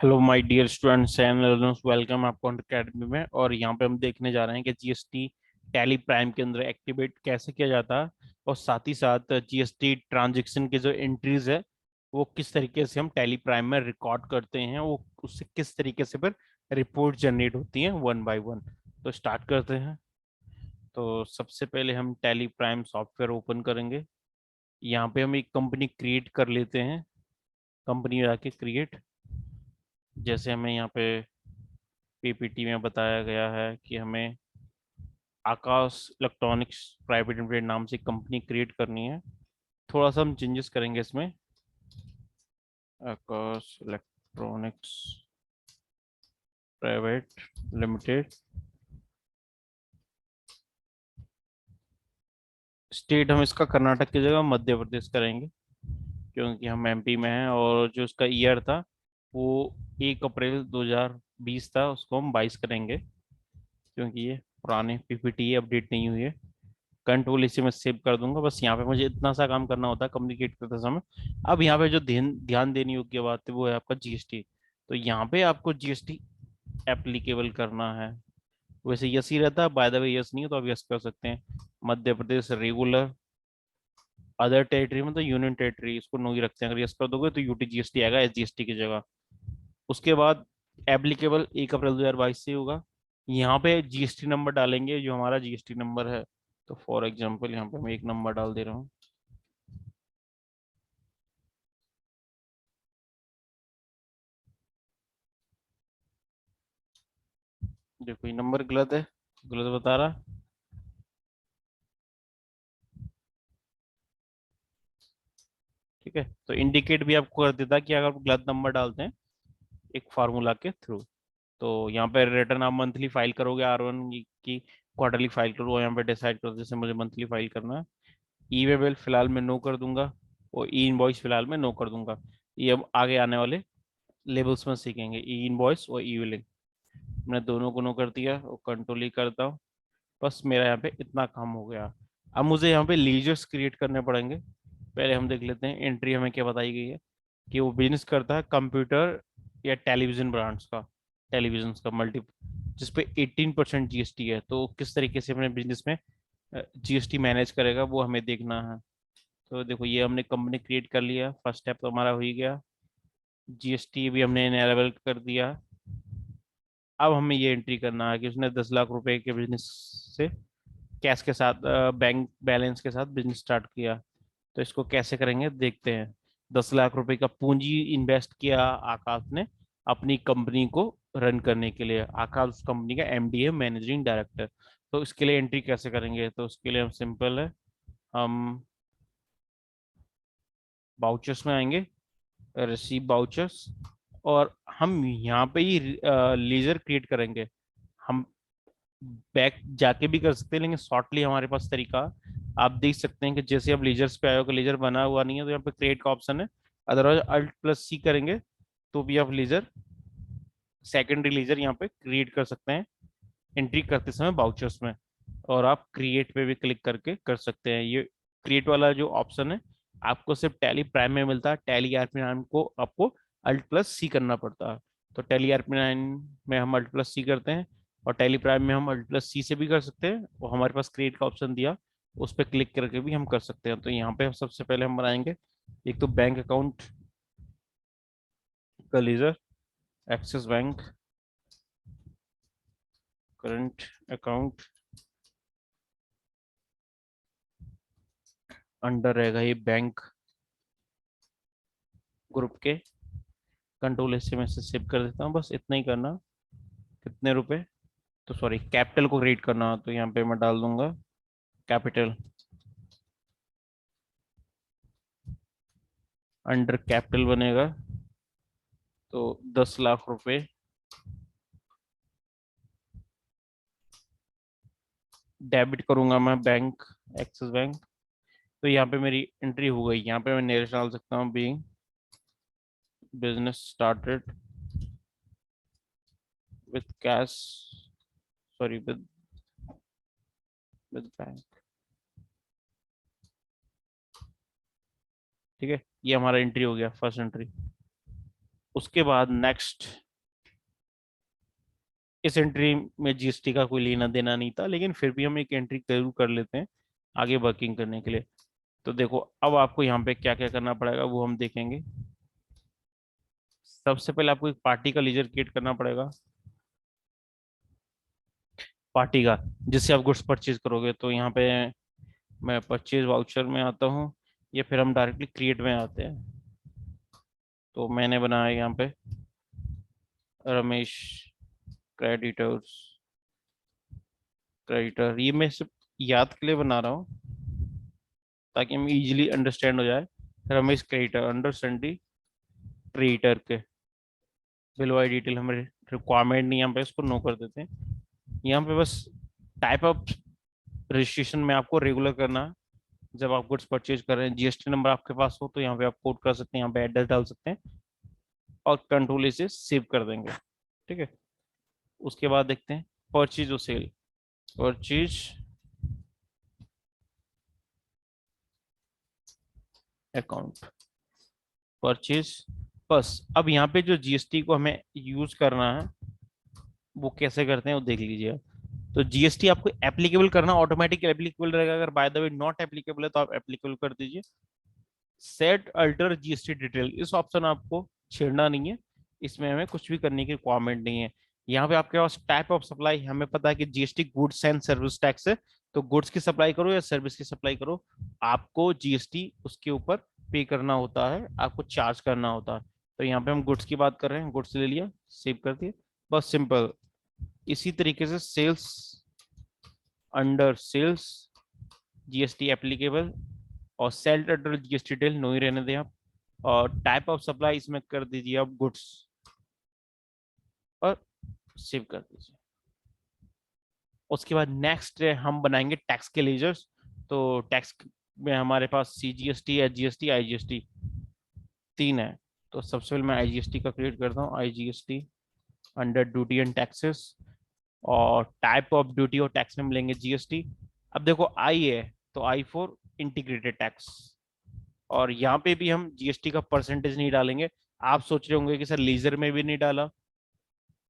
Hello my dear students and learners, welcome आपको academy में। और यहाँ पे हम देखने जा रहे हैं कि जीएसटी टैली प्राइम के अंदर एक्टिवेट कैसे किया जाता है, और साथ ही साथ जीएसटी ट्रांजैक्शन के जो एंट्रीज है वो किस तरीके से हम टैली प्राइम में रिकॉर्ड करते हैं, वो उससे किस तरीके से फिर रिपोर्ट जनरेट होती हैं वन बाय वन। तो स्टार्ट करते हैं। तो सबसे पहले हम टैली प्राइम सॉफ्टवेयर ओपन करेंगे। यहाँ पे हम एक कंपनी क्रिएट कर लेते हैं। कंपनी जाके क्रिएट, जैसे हमें यहाँ पे पीपीटी में बताया गया है कि हमें आकाश इलेक्ट्रॉनिक्स प्राइवेट लिमिटेड नाम से कंपनी क्रिएट करनी है। थोड़ा सा हम चेंजेस करेंगे इसमें। आकाश इलेक्ट्रॉनिक्स प्राइवेट लिमिटेड। स्टेट हम इसका कर्नाटक की जगह मध्य प्रदेश करेंगे, क्योंकि हम एमपी में हैं। और जो उसका ईयर था वो 1 अप्रैल 2020 था, उसको हम 22 करेंगे, क्योंकि ये पुराने पीपीटी अपडेट नहीं हुई है। कंट्रोल इसे मैं सेव कर दूंगा। बस यहाँ पे मुझे इतना सा काम करना होता है कम्युनिकेट करते समय। अब यहाँ पे जो ध्यान ध्यान देने योग्य बात है वो है आपका जीएसटी। तो यहाँ पे आपको जीएसटी एप्लीकेबल करना है। वैसे यस ही रहता है, बाय द वे यस नहीं है तो आप यस कर सकते हैं। Madhya Pradesh regular. Other territory में तो यूनियन टेरिटरी, इसको नो ही रखते हैं। अगर यस कर दोगे तो यूटी जीएसटी आएगा एसजीएसटी की जगह। उसके बाद एप्लीकेबल 1 अप्रैल 2022 से होगा। यहाँ पे जीएसटी नंबर डालेंगे जो हमारा जीएसटी नंबर है। तो फॉर एग्जांपल यहाँ पे मैं एक नंबर डाल दे रहा हूँ। देखो ये नंबर गलत है, गलत बता रहा। ठीक है, तो इंडिकेट भी आपको कर देता है कि अगर आप गलत नंबर डालते हैं एक फार्मूला के थ्रू। तो यहाँ पे रिटर्न आप मंथली फाइल करोगे R1 की क्वार्टरली फाइल करो, यहाँ पे डिसाइड करो जैसे मुझे मंथली फाइल करना है। ई वे बिल फिलहाल मैं नो कर दूंगा, और ई इनवॉइस फिलहाल मैं नो कर दूंगा। ये हम आगे आने वाले लेवल्स में सीखेंगे, ई इनवॉइस और ई बिलिंग। मैंने दोनों को नो कर दिया और कंट्रोल ही करता हूँ। बस मेरा यहाँ पे इतना काम हो गया। अब मुझे यहाँ पे लीजर्स क्रिएट करने पड़ेंगे। पहले हम देख लेते हैं एंट्री हमें क्या बताई गई है, कि वो बिजनेस करता है कंप्यूटर या टेलीविजन ब्रांड्स का, टेलीविजन का मल्टी, जिसपे 18% जीएसटी है। तो किस तरीके से अपने बिजनेस में जीएसटी मैनेज करेगा वो हमें देखना है। तो देखो ये हमने कंपनी क्रिएट कर लिया, फर्स्ट स्टेप तो हमारा हो ही गया। जीएसटी भी हमने इनेबल कर दिया। अब हमें ये एंट्री करना है कि उसने 10 लाख रुपए के बिजनेस से कैश के साथ, बैंक बैलेंस के साथ बिजनेस स्टार्ट किया। तो इसको कैसे करेंगे देखते हैं। 10 लाख रुपए का पूंजी इन्वेस्ट किया आकाश ने अपनी कंपनी को रन करने के लिए। आकाश उस कंपनी का एमडी है, मैनेजिंग डायरेक्टर। तो इसके लिए एंट्री कैसे करेंगे, तो उसके लिए हम सिंपल है, हम बाउचर्स में आएंगे, रिसीव बाउचर्स, और हम यहाँ पे ही लीजर क्रिएट करेंगे। हम बैक जाके भी कर सकते हैं, लेकिन शॉर्टली हमारे पास तरीका आप देख सकते हैं कि जैसे अब लीजर्स पे आए हो, लीजर बना हुआ नहीं है तो यहाँ पे क्रिएट का ऑप्शन है। अदरवाइज Alt+C करेंगे तो भी आप लीजर, सेकेंडरी लीजर यहाँ पे क्रिएट कर सकते हैं एंट्री करते समय बाउचर्स में। और आप क्रिएट पे भी क्लिक करके कर सकते हैं। ये क्रिएट वाला जो ऑप्शन है आपको सिर्फ टैली प्राइम में मिलता है। टैली RP9 को आपको Alt+C करना पड़ता है। तो टैली RP9 में हम Alt+C करते हैं, और टैली प्राइम में हम Alt+C से भी कर सकते हैं। और हमारे पास क्रिएट का ऑप्शन दिया, उस पर क्लिक करके भी हम कर सकते हैं। तो यहाँ पे सबसे पहले हम बनाएंगे एक तो बैंक अकाउंट का ledger, axis bank current account, under रहेगा ये बैंक ग्रुप के। कंट्रोल से मैं सेव कर देता हूँ, बस इतना ही करना। कितने रुपए, तो सॉरी कैपिटल को रीड करना, तो यहाँ पे मैं डाल दूंगा कैपिटल। अंडर कैपिटल बनेगा तो 10 लाख रुपए डेबिट करूंगा मैं बैंक, एक्सिस बैंक। तो यहाँ पे मेरी एंट्री हो गई। यहाँ पे मैं नेरेश डाल सकता हूँ, being business started with cash, sorry with bank. ठीक है, ये हमारा एंट्री हो गया, फर्स्ट एंट्री। उसके बाद नेक्स्ट, इस एंट्री में जीएसटी का कोई लेना देना नहीं था, लेकिन फिर भी हम एक एंट्री जरूर कर लेते हैं आगे वर्किंग करने के लिए। तो देखो अब आपको यहाँ पे क्या क्या करना पड़ेगा वो हम देखेंगे। सबसे पहले आपको एक पार्टी का लीजर क्रिएट करना पड़ेगा, पार्टी का, जिससे आप गुड्स परचेज करोगे। तो यहाँ पे मैं परचेज वाउचर में आता हूँ, या फिर हम डायरेक्टली क्रिएट में आते हैं। तो मैंने बनाया यहाँ पे रमेश क्रेडिटर्स, क्रेडिटर, ये मैं सिर्फ याद के लिए बना रहा हूँ ताकि हम इजीली अंडरस्टैंड हो जाए। Ramesh creditor under sundry creditor के बिल वाई डिटेल हमें रिक्वायरमेंट नहीं है, यहाँ पे इसको नो कर देते हैं। यहाँ पे बस टाइप ऑफ रजिस्ट्रेशन में आपको रेगुलर करना है। जब आप गुड्स परचेज कर रहे हैं, जीएसटी नंबर आपके पास हो तो यहाँ पे आप कोड कर सकते हैं, यहाँ पे एड्रेस डाल सकते हैं और कंट्रोल इसे सेव कर देंगे। ठीक है, उसके बाद देखते हैं परचेज और सेल। परचेज अकाउंट, परचेज, बस। अब यहाँ पे जो जीएसटी को हमें यूज करना है वो कैसे करते हैं वो देख लीजिए। तो जीएसटी आपको एप्लीकेबल करना ऑटोमेटिक एप्लीकेबल रहेगा, अगर by the way not applicable है तो आप एप्लीकेबल कर दीजिए। सेट अल्टर जीएसटी डिटेल, इस ऑप्शन आपको छेड़ना नहीं है, इसमें हमें कुछ भी करने की रिक्वायरमेंट नहीं है। यहाँ पे आपके पास टाइप ऑफ सप्लाई, हमें पता है कि GST goods and service tax है, तो गुड्स की सप्लाई करो या सर्विस की सप्लाई करो, आपको जीएसटी उसके ऊपर पे करना होता है, आपको चार्ज करना होता है। तो यहाँ पे हम गुड्स की बात कर रहे हैं, गुड्स ले लिया, सेव कर दिया, बस सिंपल। इसी तरीके से sales, under sales GST applicable, और सेल अल्टर जीएसटी डिटेल नो ही रहने दें आप, और टाइप ऑफ सप्लाई इसमें कर दीजिए आप गुड्स, और सेव कर दीजिए। उसके बाद नेक्स्ट हम बनाएंगे टैक्स के लेजर्स। तो टैक्स में हमारे पास सीजीएसटी, एचजीएसटी, आईजीएसटी तीन है। तो सबसे पहले मैं आईजीएसटी का क्रिएट करता हूँ, IGST under duty and taxes, और टाइप ऑफ ड्यूटी और टैक्स में मिलेंगे जीएसटी। अब देखो आई है तो आई फॉर इंटीग्रेटेड टैक्स, और यहाँ पे भी हम जीएसटी का परसेंटेज नहीं डालेंगे। आप सोच रहे होंगे कि सर लेजर में भी नहीं डाला,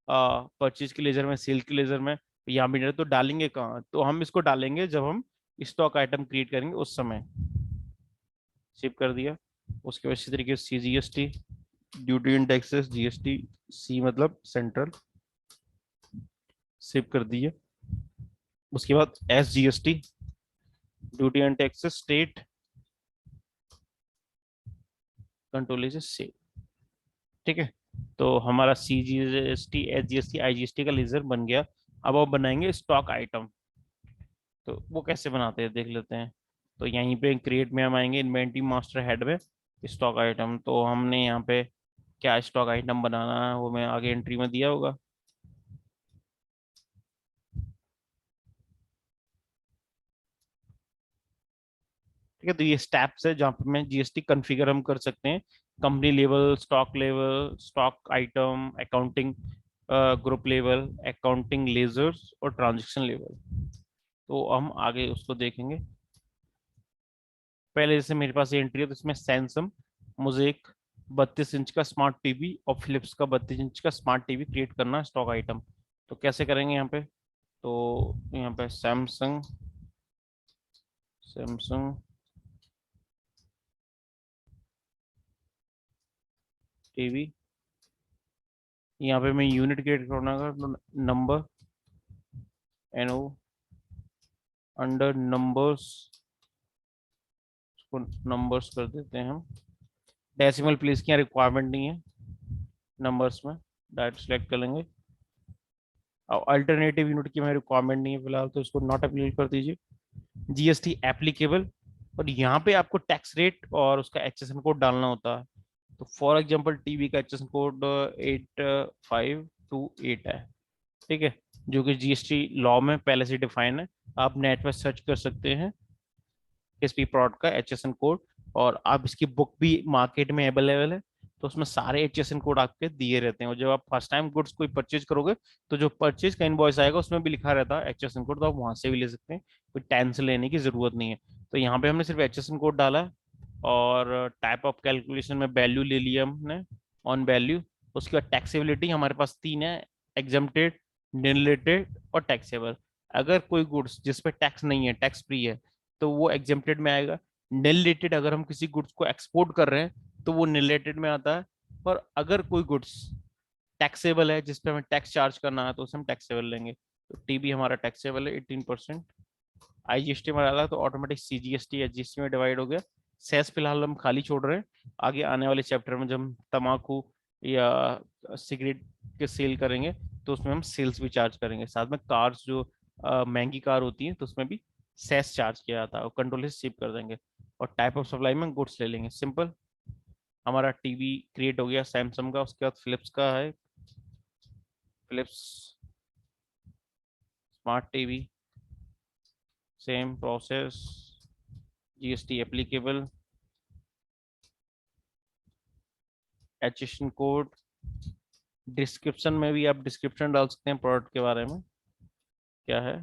परचेज के लेजर में, सेल के लेजर में, यहाँ भी नहीं डाला, तो डालेंगे कहाँ? तो हम इसको डालेंगे जब हम स्टॉक आइटम क्रिएट करेंगे उस समय। सेव कर दिया। उसके बाद इसी तरीके से CGST duty and taxes, GST C मतलब सेंट्रल, सेव कर दिया। उसके बाद SGST duty and taxes state, control से सेव। ठीक है, तो हमारा सीजीएसटी, एसजीएसटी, आईजीएसटी का लेजर बन गया। अब आप बनाएंगे स्टॉक आइटम, तो वो कैसे बनाते हैं देख लेते हैं। तो यहीं पे क्रिएट में हम आएंगे, इन्वेंटरी मास्टर हेड में स्टॉक आइटम, तो हमने यहाँ पे क्या स्टॉक आइटम बनाना है वो मैं आगे एंट्री में दिया होगा। ठीक है, तो ये स्टेप्स है जहाँ पे मैं जीएसटी कॉन्फ़िगर हम कर सकते हैं, company level, stock level, stock item, accounting group level, accounting ledgers और ट्रांजैक्शन लेवल। तो हम आगे उसको देखेंगे। पहले जैसे मेरे पास ये एंट्री है, तो इसमें सैमसंग मुझे एक 32 इंच का स्मार्ट टीवी और फिलिप्स का 32 इंच का स्मार्ट टीवी क्रिएट करना है स्टॉक आइटम। तो कैसे करेंगे यहाँ पे? तो यहाँ पे सैमसंग, सैमसंग टीवी, यहाँ पे मैं यूनिट क्रिएट करना का नंबर, एनओ अंडर नंबर्स, इसको नंबर्स कर देते हैं हम। डेसिमल प्लेस की यहाँ रिक्वायरमेंट नहीं है नंबर्स में, डायरेक्ट सेलेक्ट कर लेंगे। और अल्टरनेटिव यूनिट की हमें रिक्वायरमेंट नहीं है फिलहाल, तो इसको नॉट एप्लीकेबल कर दीजिए। जीएसटी एप्लीकेबल, और यहाँ पे आपको टैक्स रेट और उसका एचएसएन कोड डालना होता है। तो फॉर एग्जांपल टीवी का एचएसएन कोड 8528 है। ठीक है, जो कि जीएसटी लॉ में पहले से डिफाइन है। आप नेट पर सर्च कर सकते हैं एसपी प्रोडक्ट का एचएसएन कोड, और आप इसकी बुक भी मार्केट में अवेलेबल है, तो उसमें सारे एचएसएन कोड आपके दिए रहते हैं। और जब आप फर्स्ट टाइम गुड्स कोई परचेज करोगे तो जो परचेज का इनवॉइस आएगा उसमें भी लिखा रहता है एचएसएन कोड, तो आप वहां से भी ले सकते हैं, कोई टेंशन लेने की जरूरत नहीं है। तो यहाँ पे हमने सिर्फ एचएसएन कोड डाला है, और टाइप ऑफ कैलकुलेशन में वैल्यू ले लिया हमने, ऑन वैल्यू, उसके बाद टैक्सेबिलिटी हमारे पास तीन है, एग्जम्प्टेड, रिलेटेड और टैक्सेबल। अगर कोई गुड्स जिस पे टैक्स नहीं है, टैक्स फ्री है, तो वो एग्जम्प्टेड में आएगा। रिलेटेड, अगर हम किसी गुड्स को एक्सपोर्ट कर रहे हैं तो वो रिलेटेड में आता है। और अगर कोई गुड्स टैक्सेबल है जिस पे हमें टैक्स चार्ज करना है तो उसे हम टैक्सेबल लेंगे। तो टीबी हमारा टैक्सेबल है 18%। आईजीएसटी में डाला तो ऑटोमेटिक सीजीएसटी एचजीएसटी में डिवाइड हो गया। सेस फिलहाल हम खाली छोड़ रहे हैं, आगे आने वाले चैप्टर में जब हम तम्बाकू या सिगरेट के सेल करेंगे तो उसमें हम सेल्स भी चार्ज करेंगे। साथ में कार्स जो महंगी कार होती है तो उसमें भी सेस चार्ज किया जाता है, और कंट्रोल से शिप कर देंगे। और टाइप ऑफ सप्लाई में गुड्स ले लेंगे। सिंपल, हमारा टीवी क्रिएट हो गया सैमसंग का। उसके बाद फिलिप्स का है, Philips smart TV, same process, GST applicable, HSN code. Description में भी आप डिस्क्रिप्शन डाल सकते हैं प्रोडक्ट के बारे में क्या है।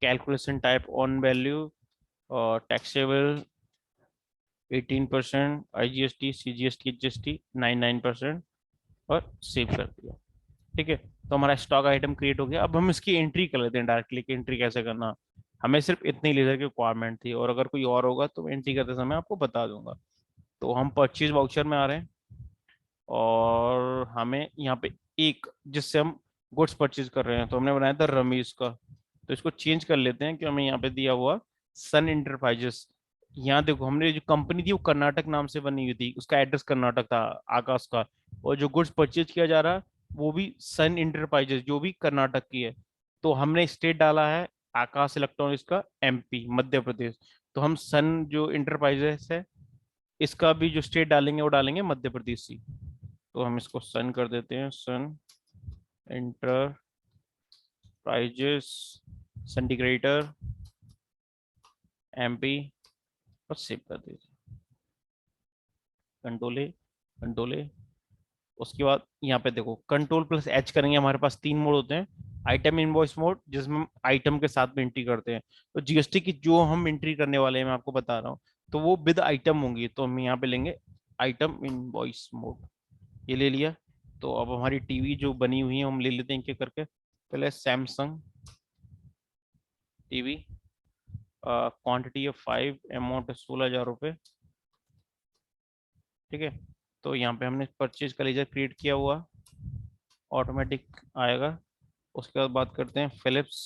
कैलकुलेशन टाइप ऑन वैल्यू, और टैक्सेबल 18%, आईजीएसटी सीजीएसटी एचजीएसटी 99%, और सेव कर दिया। ठीक है, तो हमारा स्टॉक आइटम क्रिएट हो गया। अब हम इसकी एंट्री कर लेते हैं डायरेक्टली कि एंट्री कैसे करना। हमें सिर्फ इतनी लेजर की रिक्वायरमेंट थी, और अगर कोई और होगा तो एंट्री करते समय आपको बता दूंगा। तो हम परचेज वाउचर में आ रहे हैं, और हमें यहाँ पे एक जिससे हम गुड्स परचेज कर रहे हैं तो हमने बनाया था रमेश का। तो इसको चेंज कर लेते हैं कि हमें यहाँ पे दिया हुआ सन इंटरप्राइजेस। यहाँ देखो, हमने जो कंपनी थी वो कर्नाटक नाम से बनी हुई थी, उसका एड्रेस कर्नाटक था, आकाश का। और जो गुड्स परचेज किया जा रहा है वो भी सन इंटरप्राइजेस, जो भी कर्नाटक की है। तो हमने स्टेट डाला है आकाश इलेक्ट्रॉनिक्स का एमपी, मध्य प्रदेश। तो हम सन जो इंटरप्राइजेस है इसका भी जो स्टेट डालेंगे वो डालेंगे मध्य प्रदेश ही। तो हम इसको सन कर देते हैं, सन इंटरप्राइजेस सिंडिकेटर एमपी, और सेव कर दीजिए। कंट्रोल ए, कंट्रोल ए। उसके बाद यहाँ पे देखो कंट्रोल प्लस एच करेंगे, हमारे पास तीन मोड होते हैं। आइटम इनवॉइस मोड, जिसमें हम आइटम के साथ में एंट्री करते हैं। तो जीएसटी की जो हम एंट्री करने वाले हैं मैं आपको बता रहा हूँ, तो वो विद आइटम होंगी। तो हम यहाँ पे लेंगे आइटम इनवॉइस मोड, ये ले लिया। तो अब हमारी टीवी जो बनी हुई है हम ले लेते हैं एक एक करके। पहले Samsung TV, quantity of 5, amount है 16,000 रुपये। ठीक है, तो यहाँ पे हमने परचेज का लेजर क्रिएट किया हुआ, ऑटोमेटिक आएगा। उसके बाद बात करते हैं फिलिप्स।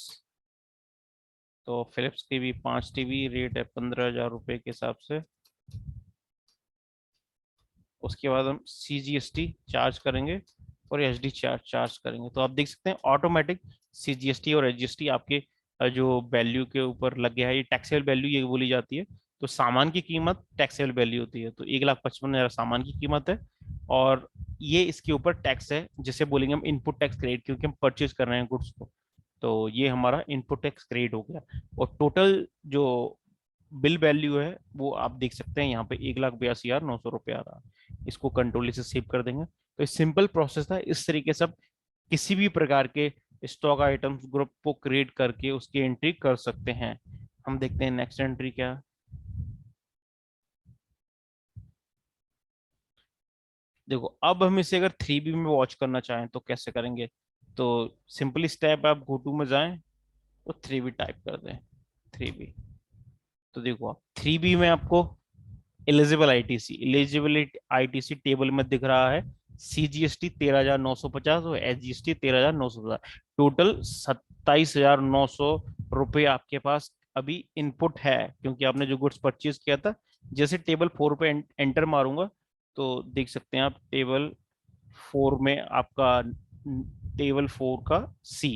तो फिलिप्स की भी 5 टीवी, रेट है 15,000 रुपये के हिसाब से। उसके बाद हम सीजीएसटी चार्ज करेंगे और एचडी चार्ज चार्ज करेंगे। तो आप देख सकते हैं ऑटोमेटिक सीजीएसटी और एचजीएसटी आपके जो वैल्यू के ऊपर लग गया है। ये टैक्सेबल वैल्यू ये बोली जाती है। तो सामान की कीमत टैक्सेबल वैल्यू होती है। तो 1,55,000 सामान की कीमत है, और ये इसके ऊपर टैक्स है जिसे बोलेंगे हम इनपुट टैक्स क्रेडिट, क्योंकि हम परचेज कर रहे हैं गुड्स को। तो ये हमारा इनपुट टैक्स क्रेडिट हो गया। और टोटल जो बिल वैल्यू है वो आप देख सकते हैं यहाँ पे 1,82,900 रुपये आ रहा है। इसको कंट्रोल से सेव कर देंगे। तो सिंपल प्रोसेस था। इस तरीके से आप किसी भी प्रकार के स्टॉक आइटम्स ग्रुप को क्रिएट करके उसकी एंट्री कर सकते हैं। हम देखते हैं नेक्स्ट एंट्री क्या। देखो, अब हम इसे अगर 3B में वॉच करना चाहें तो कैसे करेंगे। तो सिंपली स्टेप, आप गो टू में जाएं तो 3B टाइप कर दें, 3B। तो देखो आप 3B में आपको एलिजिबल आईटीसी टेबल में दिख रहा है सीजीएसटी 13,950 और एचजीएसटी 13,950। टोटल 27,900 रुपये आपके पास अभी इनपुट है, क्योंकि आपने जो गुड्स परचेज किया था। जैसे टेबल 4 पे एंटर मारूंगा तो देख सकते हैं आप टेबल 4 में आपका, टेबल 4 का सी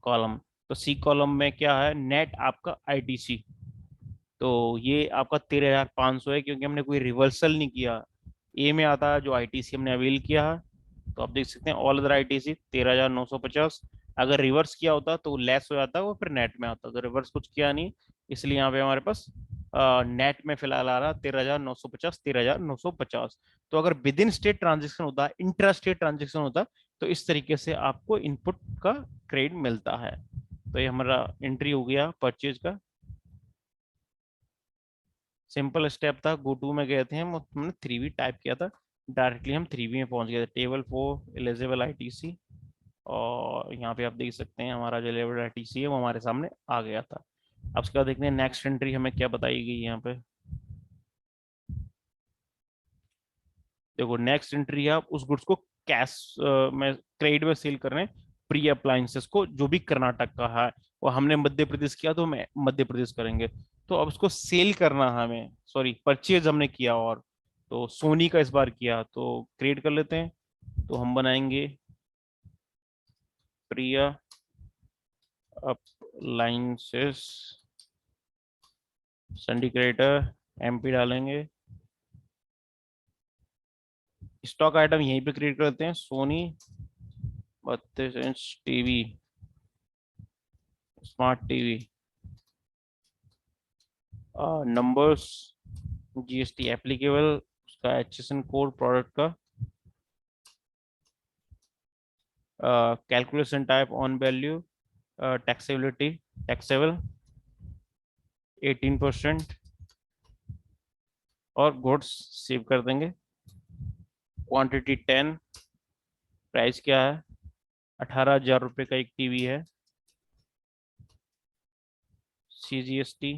कॉलम। तो सी कॉलम में क्या है, नेट आपका आईटीसी। तो ये आपका 13,500 है, क्योंकि हमने कोई रिवर्सल नहीं किया। ए में आता है जो आईटीसी हमने अवेल किया है। तो आप देख सकते हैं ऑल अदर आईटीसी 13,950। अगर रिवर्स किया होता तो लेस हो जाता, वो फिर नेट में आता। तो रिवर्स कुछ किया नहीं, इसलिए यहाँ पे हमारे पास नेट में फिलहाल आ रहा 13,950, 13,950। तो अगर विद इन स्टेट ट्रांजेक्शन होता, इंट्रा स्टेट ट्रांजेक्शन होता, तो इस तरीके से आपको इनपुट का क्रेडिट मिलता है। तो ये हमारा एंट्री हो गया परचेज का। सिंपल स्टेप था, गो टू में गए थे हम, हमने 3V टाइप किया था, डायरेक्टली हम 3V में पहुंच गए थे, टेबल 4 एलिजिबल आईटीसी। और यहाँ पे आप देख सकते हैं हमारा जो एलिजिबल आईटीसी है वो हमारे सामने आ गया था। अब उसके बाद देखते हैं नेक्स्ट एंट्री हमें क्या बताई गई है यहाँ पे। देखो नेक्स्ट एंट्री आप उस गुड्स को कैश में क्रेडिट में सेल कर रहे हैं, प्री अप्लायंसेस को, जो भी कर्नाटक का है, और हमने मध्य प्रदेश किया तो मैं मध्य प्रदेश करेंगे। तो अब उसको सेल करना है हमें, सॉरी परचेज हमने किया, और तो सोनी का इस बार किया, तो क्रिएट कर लेते हैं। तो हम बनाएंगे प्रिया अप्लायंसेस सिंडिकेटर, एमपी डालेंगे। स्टॉक आइटम यहीं पे क्रिएट करते हैं, Sony 32 inch TV, smart TV. Numbers, GST applicable, उसका एचएसएन कोड प्रोडक्ट का, calculation type on value, taxability taxable 18%, और गुड्स सेव कर देंगे। क्वांटिटी 10, प्राइस क्या है, 18,000 रुपये का एक टीवी है। CGST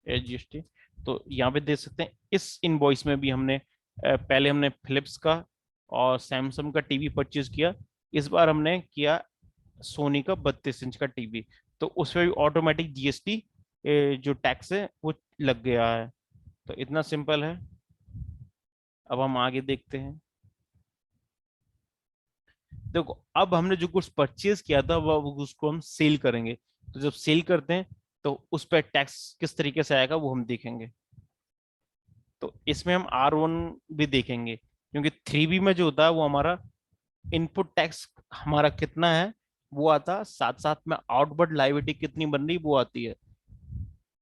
HGST. तो यहाँ पे देख सकते हैं इस इनवॉइस में भी हमने पहले हमने फिलिप्स का और सैमसंग का टीवी परचेज किया, इस बार हमने किया सोनी का 32 इंच का टीवी। तो उसमें भी ऑटोमेटिक जीएसटी जो टैक्स है वो लग गया है। तो इतना सिंपल है। अब हम आगे देखते हैं। देखो अब हमने जो कुछ परचेज किया था वो उसको हम सेल करेंगे। तो जब सेल करते हैं तो उस पर टैक्स किस तरीके से आएगा वो हम देखेंगे। तो इसमें हम R1 भी देखेंगे, क्योंकि 3B में जो होता है वो हमारा इनपुट टैक्स हमारा कितना है वो आता, साथ साथ में आउटवर्ड लायबिलिटी कितनी बन रही वो आती है।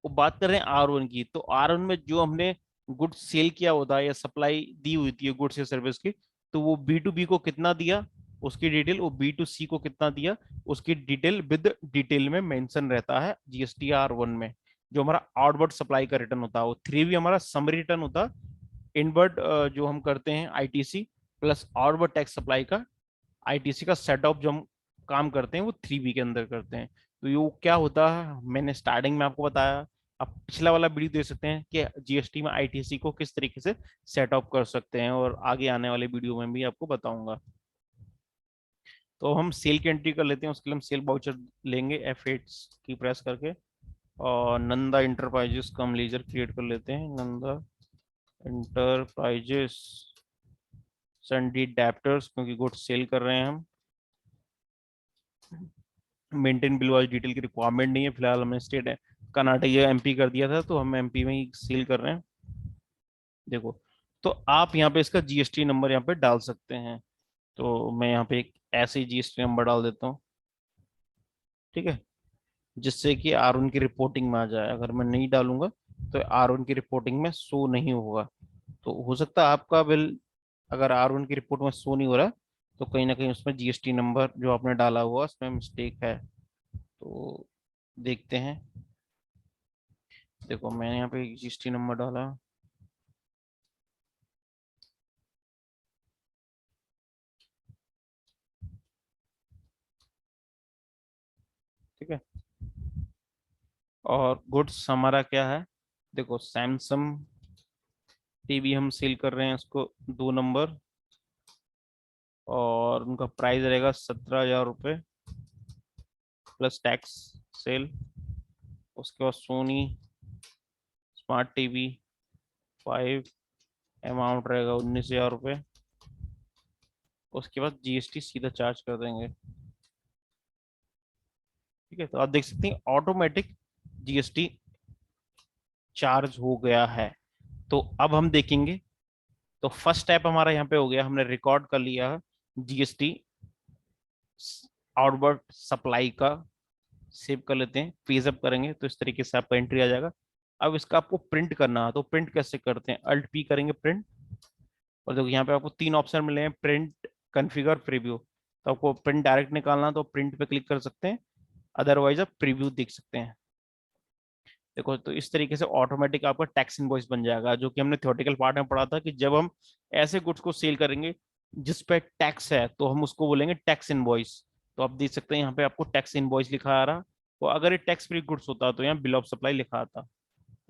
वो बात कर रहे हैं R1 की, तो R1 में जो हमने गुड्स सेल किया होता है या सप्लाई दी हुई थी गुड्स या सर्विस की, तो वो B2B को कितना दिया उसकी डिटेल, वो B2C को कितना दिया उसकी डिटेल विद डिटेल में मेंशन रहता है जीएसटी R1 में। जो हमारा आउटवर्ड सप्लाई का रिटर्न होता है, वो 3B हमारा समरी रिटर्न होता है। इनवर्ड जो हम करते हैं ITC plus outward tax supply का, आईटीसी का सेट ऑफ जो हम काम करते हैं वो 3B के अंदर करते हैं। तो ये क्या होता है मैंने स्टार्टिंग में आपको बताया, आप पिछला वाला वीडियो देख सकते हैं कि जीएसटी में आईटीसी को किस तरीके से सेट अप कर सकते हैं, और आगे आने वाले वीडियो में भी आपको बताऊंगा। तो हम सेल की एंट्री कर लेते हैं, उसके लिए हम सेल बाउचर लेंगे F8 की प्रेस करके, और नंदा इंटरप्राइजेस का हम लीजर क्रिएट कर लेते हैं। नंदा इंटरप्राइजेस सन्डी डैप्टर्स, क्योंकि गुड्स सेल कर रहे हैं हम। मेंटेन बिल वाली डिटेल की रिक्वायरमेंट नहीं है फिलहाल, हमने स्टेट है कर्नाटक या एमपी कर दिया था, तो हम एमपी में ही सेल कर रहे हैं। देखो, तो आप यहाँ पे इसका जीएसटी नंबर यहाँ पे डाल सकते हैं। तो मैं यहाँ पे एक ऐसे ही जीएसटी नंबर डाल देता हूँ, ठीक है, जिससे कि R1 की रिपोर्टिंग में आ जाए। अगर मैं नहीं डालूंगा तो R1 की रिपोर्टिंग में शो नहीं होगा। तो हो सकता है आपका बिल अगर R1 की रिपोर्ट में शो नहीं हो रहा, तो कहीं ना कहीं उसमें जीएसटी नंबर जो आपने डाला हुआ उसमें मिस्टेक है। तो देखते हैं। देखो मैंने यहाँ पे जीएसटी नंबर डाला, ठीक है। और गुड्स हमारा क्या है, देखो सैमसंग टीवी हम सेल कर रहे हैं उसको 2 नंबर, और उनका प्राइस रहेगा 17,000 रुपये प्लस टैक्स सेल। उसके बाद सोनी स्मार्ट टीवी 5, अमाउंट रहेगा 19,000 रुपये। उसके बाद जीएसटी सीधा चार्ज कर देंगे, ठीक है। तो आप देख सकते हैं ऑटोमेटिक जीएसटी चार्ज हो गया है। तो अब हम देखेंगे। तो फर्स्ट स्टेप हमारा यहाँ पे हो गया, हमने रिकॉर्ड कर लिया जीएसटी आउटवर्ड सप्लाई का। सेव कर लेते हैं, पेज अप करेंगे तो इस तरीके से आपका एंट्री आ जाएगा। अब इसका आपको प्रिंट करना है, तो प्रिंट कैसे करते हैं, अल्ट पी करेंगे प्रिंट। और देखो यहाँ पे आपको तीन ऑप्शन मिले हैं, प्रिंट, कॉन्फ़िगर, प्रीव्यू। तो आपको प्रिंट डायरेक्ट निकालना तो प्रिंट पे क्लिक कर सकते हैं, अदरवाइज आप प्रीव्यू देख सकते हैं। देखो तो इस तरीके से ऑटोमेटिक आपका टैक्स इनवॉइस बन जाएगा, जो कि हमने थ्योरेटिकल पार्ट में पढ़ा था कि जब हम ऐसे गुड्स को सेल करेंगे जिस पे टैक्स है तो हम उसको बोलेंगे टैक्स इनवॉइस। तो आप देख सकते हैं यहाँ पे आपको टैक्स इनवॉइस लिखा आ रहा, तो अगर ये टैक्स फ्री गुड्स होता तो यहाँ बिल ऑफ सप्लाई लिखा आता।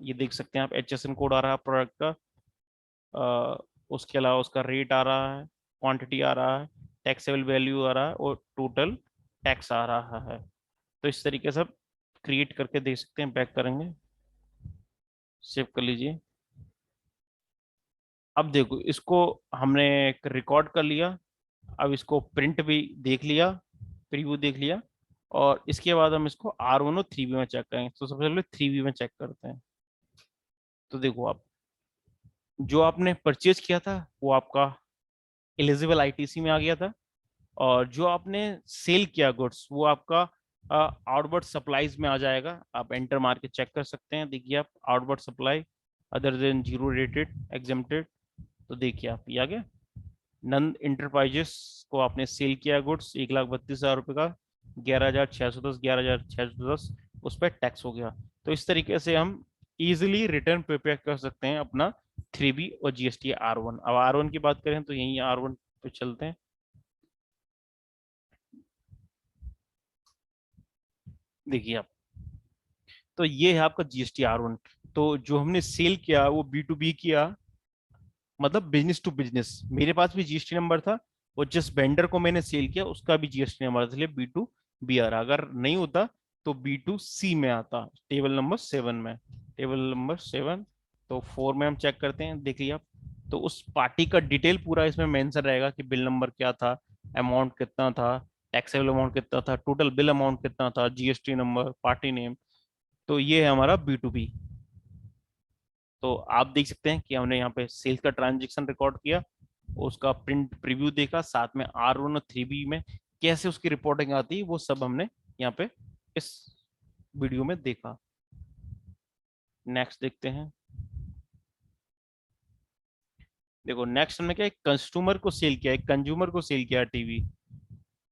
ये देख सकते हैं आप, HSN कोड आ रहा है प्रोडक्ट का, उसके अलावा उसका रेट आ रहा है, क्वांटिटी आ रहा है, टैक्सेबल वैल्यू आ रहा है और टोटल टैक्स आ रहा है। तो इस तरीके से आप क्रिएट करके देख सकते हैं। बैक करेंगे, सेव कर लीजिए। अब देखो इसको हमने एक रिकॉर्ड कर लिया, अब इसको प्रिंट भी देख लिया, प्रीव्यू देख लिया, और इसके बाद हम इसको R1 और 3B में चेक करेंगे। तो सबसे पहले 3B में चेक करते हैं। तो देखो आप, जो आपने परचेज किया था वो आपका एलिजिबल ITC में आ गया था, और जो आपने सेल किया गुड्स वो आपका आउटवर्ड सप्लाईज में आ जाएगा। आप एंटर मार के चेक कर सकते हैं। देखिए आप, outward supply other than zero rated exempted, तो देखिए आप ये आ गया। नंद इंटरप्राइजेस को आपने सेल किया गुड्स 1,32,000 रुपये का, 11,610, 11,610 उस पर टैक्स हो गया। तो इस तरीके से हम इजिली रिटर्न प्रिपेयर कर सकते हैं अपना 3B और GST R1। अब R1 की बात करें तो यही R1 पे चलते हैं। देखिए आप, तो ये है आपका GST R1। तो जो हमने सेल किया वो B2B किया, मतलब बिजनेस टू बिजनेस। मेरे पास भी GST नंबर था, और जिस वेंडर को मैंने सेल किया उसका भी GST नंबर था, इसलिए B2B आ रहा। अगर नहीं होता तो B2C में आता, टेबल नंबर 7 में, टेबल नंबर 7। तो 4 में हम चेक करते हैं, देख लिया आप। तो उस पार्टी का डिटेल पूरा इसमें मेंशन रहेगा कि बिल नंबर क्या था, अमाउंट कितना था, टैक्सेबल अमाउंट कितना था, टोटल बिल अमाउंट कितना था, GST नंबर, पार्टी नेम। तो ये है हमारा B2B। तो आप देख सकते हैं कि हमने यहाँ पे सेल्स का ट्रांजेक्शन रिकॉर्ड किया, उसका प्रिंट प्रीव्यू देखा, साथ में R1 और 3B में कैसे उसकी रिपोर्टिंग आती है वो सब हमने यहाँ पे इस वीडियो में देखा। नेक्स्ट देखते हैं। देखो नेक्स्ट हमने क्या, एक कस्टमर को सेल किया, एक कंज्यूमर को सेल किया टीवी।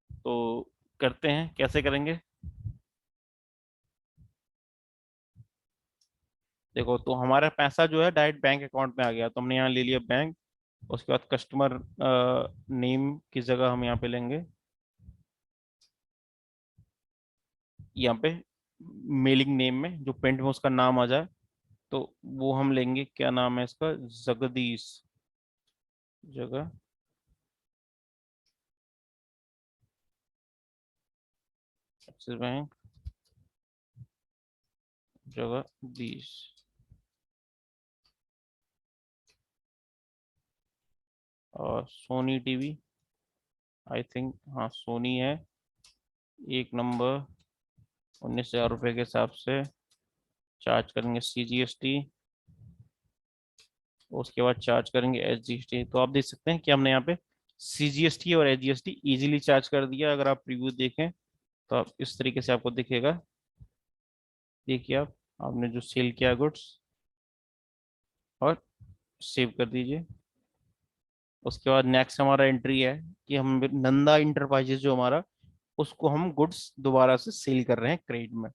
तो करते हैं, कैसे करेंगे। देखो तो हमारा पैसा जो है डायरेक्ट बैंक अकाउंट में आ गया, तो हमने यहाँ ले लिया बैंक। उसके बाद कस्टमर नेम की जगह हम यहाँ पे लेंगे, यहाँ पे मेलिंग नेम में जो पेंट में उसका नाम आ जाए, तो वो हम लेंगे। क्या नाम है इसका, जगदीश, जगह एक्सिस बैंक, जगदीश। और सोनी टीवी, आई थिंक हाँ सोनी है, एक नंबर, 19,000 रुपये के हिसाब से चार्ज करेंगे CGST। उसके बाद चार्ज करेंगे SGST। तो आप देख सकते हैं कि हमने यहाँ पे CGST और SGST इजीली चार्ज कर दिया। अगर आप रिव्यू देखें तो आप इस तरीके से आपको दिखेगा। देखिए आप, आपने जो सेल किया गुड्स, और सेव कर दीजिए। उसके बाद नेक्स्ट हमारा एंट्री है कि हम नंदा इंटरप्राइजेज जो हमारा, उसको हम गुड्स दोबारा से सेल कर रहे हैं क्रेडिट में।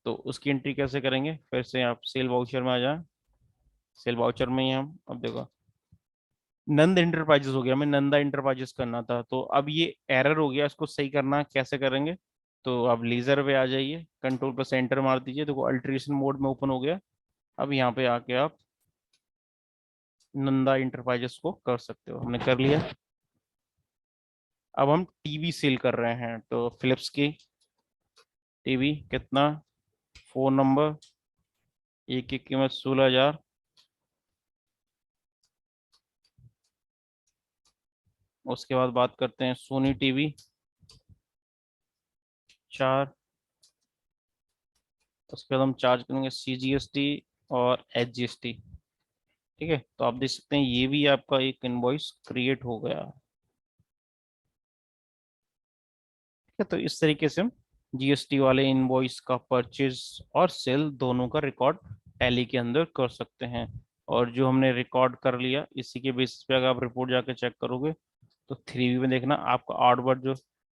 तो उसकी एंट्री कैसे करेंगे, फिर से आप सेल वाउचर में आ जाए। सेल वाउचर में ही हम, अब देखो नंद इंटरप्राइजेस हो गया, हमें नंदा इंटरप्राइजेस करना था, तो अब ये एरर हो गया, इसको सही करना कैसे करेंगे। तो आप लेजर पे आ जाइए, कंट्रोल पर सेंटर मार दीजिए, देखो अल्ट्रेशन मोड में ओपन हो गया। अब यहाँ पे आके आप नंदा इंटरप्राइजेस को कर सकते हो, हमने कर लिया। अब हम टीवी सेल कर रहे हैं, तो फिलिप्स की टीवी कितना, फोन नंबर, एक की कीमत 16,000। उसके बाद बात करते हैं सोनी टीवी 4। उसके बाद हम चार्ज करेंगे CGST और HGST। ठीक है, तो आप देख सकते हैं ये भी आपका एक इनवॉइस क्रिएट हो गया। ठीक है, तो इस तरीके से हम GST वाले इनवॉइस का परचेज और सेल दोनों का रिकॉर्ड टैली के अंदर कर सकते हैं। और जो हमने रिकॉर्ड कर लिया इसी के बेसिस पे अगर आप रिपोर्ट जाके चेक करोगे तो 3B में देखना आपका आउटवर्ड जो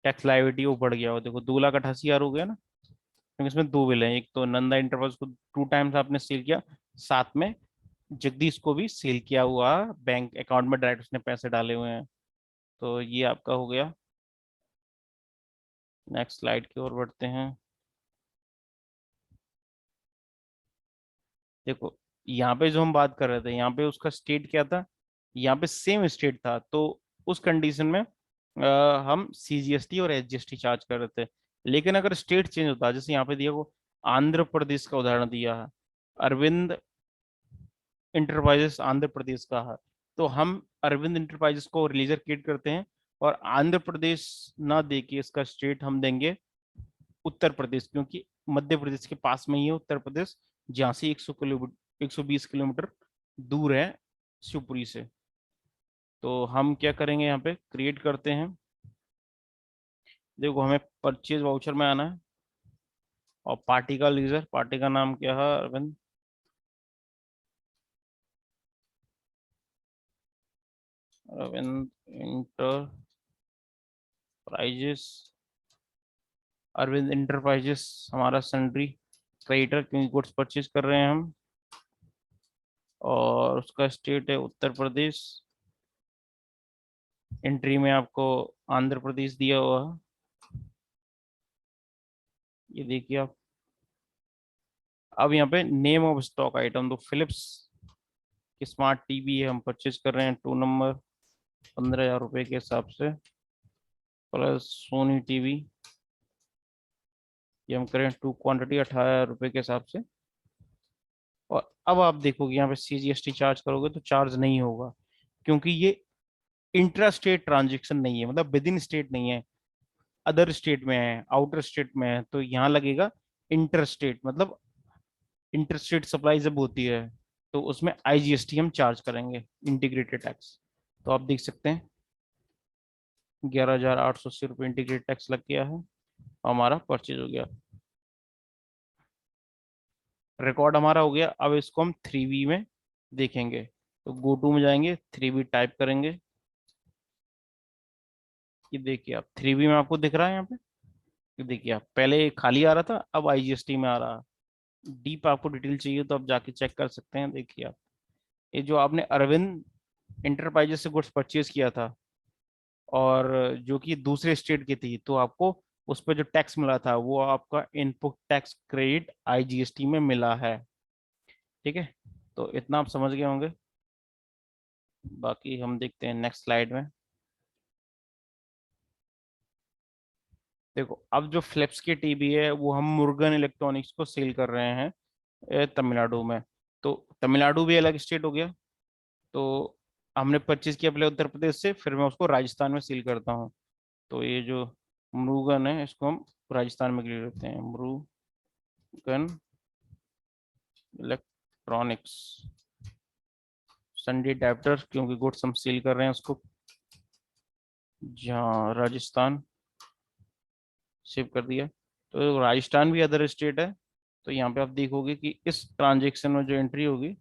टैक्स लायबिलिटी वो बढ़ गया हो। देखो 2,88,000 हो गया ना, क्योंकि इसमें दो बिल हैं, एक तो नंदा इंटरप्राइज को 2 टाइम्स आपने सेल किया, साथ में जगदीश को भी सेल किया हुआ, बैंक अकाउंट में डायरेक्ट उसने पैसे डाले हुए हैं। तो ये आपका हो गया। नेक्स्ट स्लाइड की ओर बढ़ते हैं। देखो यहाँ पे जो हम बात कर रहे थे, यहाँ पे उसका स्टेट क्या था, यहाँ पे सेम स्टेट था, तो उस कंडीशन में हम CGST और SGST चार्ज कर रहे थे। लेकिन अगर स्टेट चेंज होता, जैसे यहाँ पे दिया को आंध्र प्रदेश का उदाहरण दिया है, अरविंद इंटरप्राइजेस आंध्र प्रदेश का है, तो हम अरविंद इंटरप्राइजेस को रिलीजर क्रिएट करते हैं और आंध्र प्रदेश ना दे के इसका स्टेट हम देंगे उत्तर प्रदेश, क्योंकि मध्य प्रदेश के पास में ही है उत्तर प्रदेश, जहाँ से 100 किलोमीटर 120 किलोमीटर दूर है शिवपुरी से। तो हम क्या करेंगे, यहाँ पे क्रिएट करते हैं। देखो हमें परचेज वाउचर में आना है और पार्टी का लीजर, पार्टी का नाम क्या है, अरविंद। अरविंद इंटरप्राइजेस, अरविंद इंटरप्राइजेस हमारा सन्ड्री क्रेडिटर, क्योंकि गुड्स परचेज कर रहे हैं हम, और उसका स्टेट है उत्तर प्रदेश। एंट्री में आपको आंध्र प्रदेश दिया हुआ है, ये देखिए आप। अब यहाँ पे नेम ऑफ स्टॉक आइटम तो फिलिप्स की स्मार्ट टीवी है, हम परचेज कर रहे हैं 2 नंबर 15,000 रुपये के हिसाब से, प्लस सोनी टीवी ये हम करें 2 क्वांटिटी 18,000 रुपये के हिसाब से। और अब आप देखोगे यहाँ पे CGST चार्ज करोगे तो चार्ज नहीं होगा, क्योंकि ये इंट्रा स्टेट ट्रांजेक्शन नहीं है, मतलब विद इन स्टेट नहीं है, अदर स्टेट में है, आउटर स्टेट में है, तो यहाँ लगेगा इंटर स्टेट, मतलब इंटर स्टेट सप्लाई जब होती है तो उसमें IGST हम चार्ज करेंगे, इंटीग्रेटेड टैक्स। तो आप देख सकते हैं 11,880 रुपये इंटीग्रेटेड टैक्स लग गया है, हमारा परचेज हो गया। रिकॉर्ड हमारा हो गया। अब इसको हम 3B में देखेंगे, तो गो टू में जाएंगे, 3B टाइप करेंगे। ये देखिए आप 3B में आपको दिख रहा है यहाँ पे, ये देखिए आप, पहले खाली आ रहा था, अब IGST में आ रहा है। डीप आपको डिटेल चाहिए तो आप जाके चेक कर सकते हैं। देखिए आप, ये जो आपने अरविंद इंटरप्राइजेस से गुड्स परचेज किया था और जो कि दूसरे स्टेट की थी, तो आपको उस पर जो टैक्स मिला था वो आपका इनपुट टैक्स क्रेडिट IGST में मिला है। ठीक है, तो इतना आप समझ गए होंगे। बाकी हम देखते हैं नेक्स्ट स्लाइड में। देखो अब जो फ्लिप्स की टीवी है वो हम मुर्गन इलेक्ट्रॉनिक्स को सेल कर रहे हैं तमिलनाडु में। तो तमिलनाडु भी अलग स्टेट हो गया, तो हमने परचेज किया पहले उत्तर प्रदेश से, फिर मैं उसको राजस्थान में सेल करता हूँ। तो ये जो मुरुगन है इसको हम राजस्थान में क्लियर करते हैं, मुरुगन इलेक्ट्रॉनिक्स संडे अडेप्टर, क्योंकि गुड्स हम सेल कर रहे हैं उसको जहाँ राजस्थान, सेव कर दिया। तो राजस्थान भी अदर स्टेट है, तो यहाँ पे आप देखोगे कि इस ट्रांजेक्शन में जो एंट्री होगी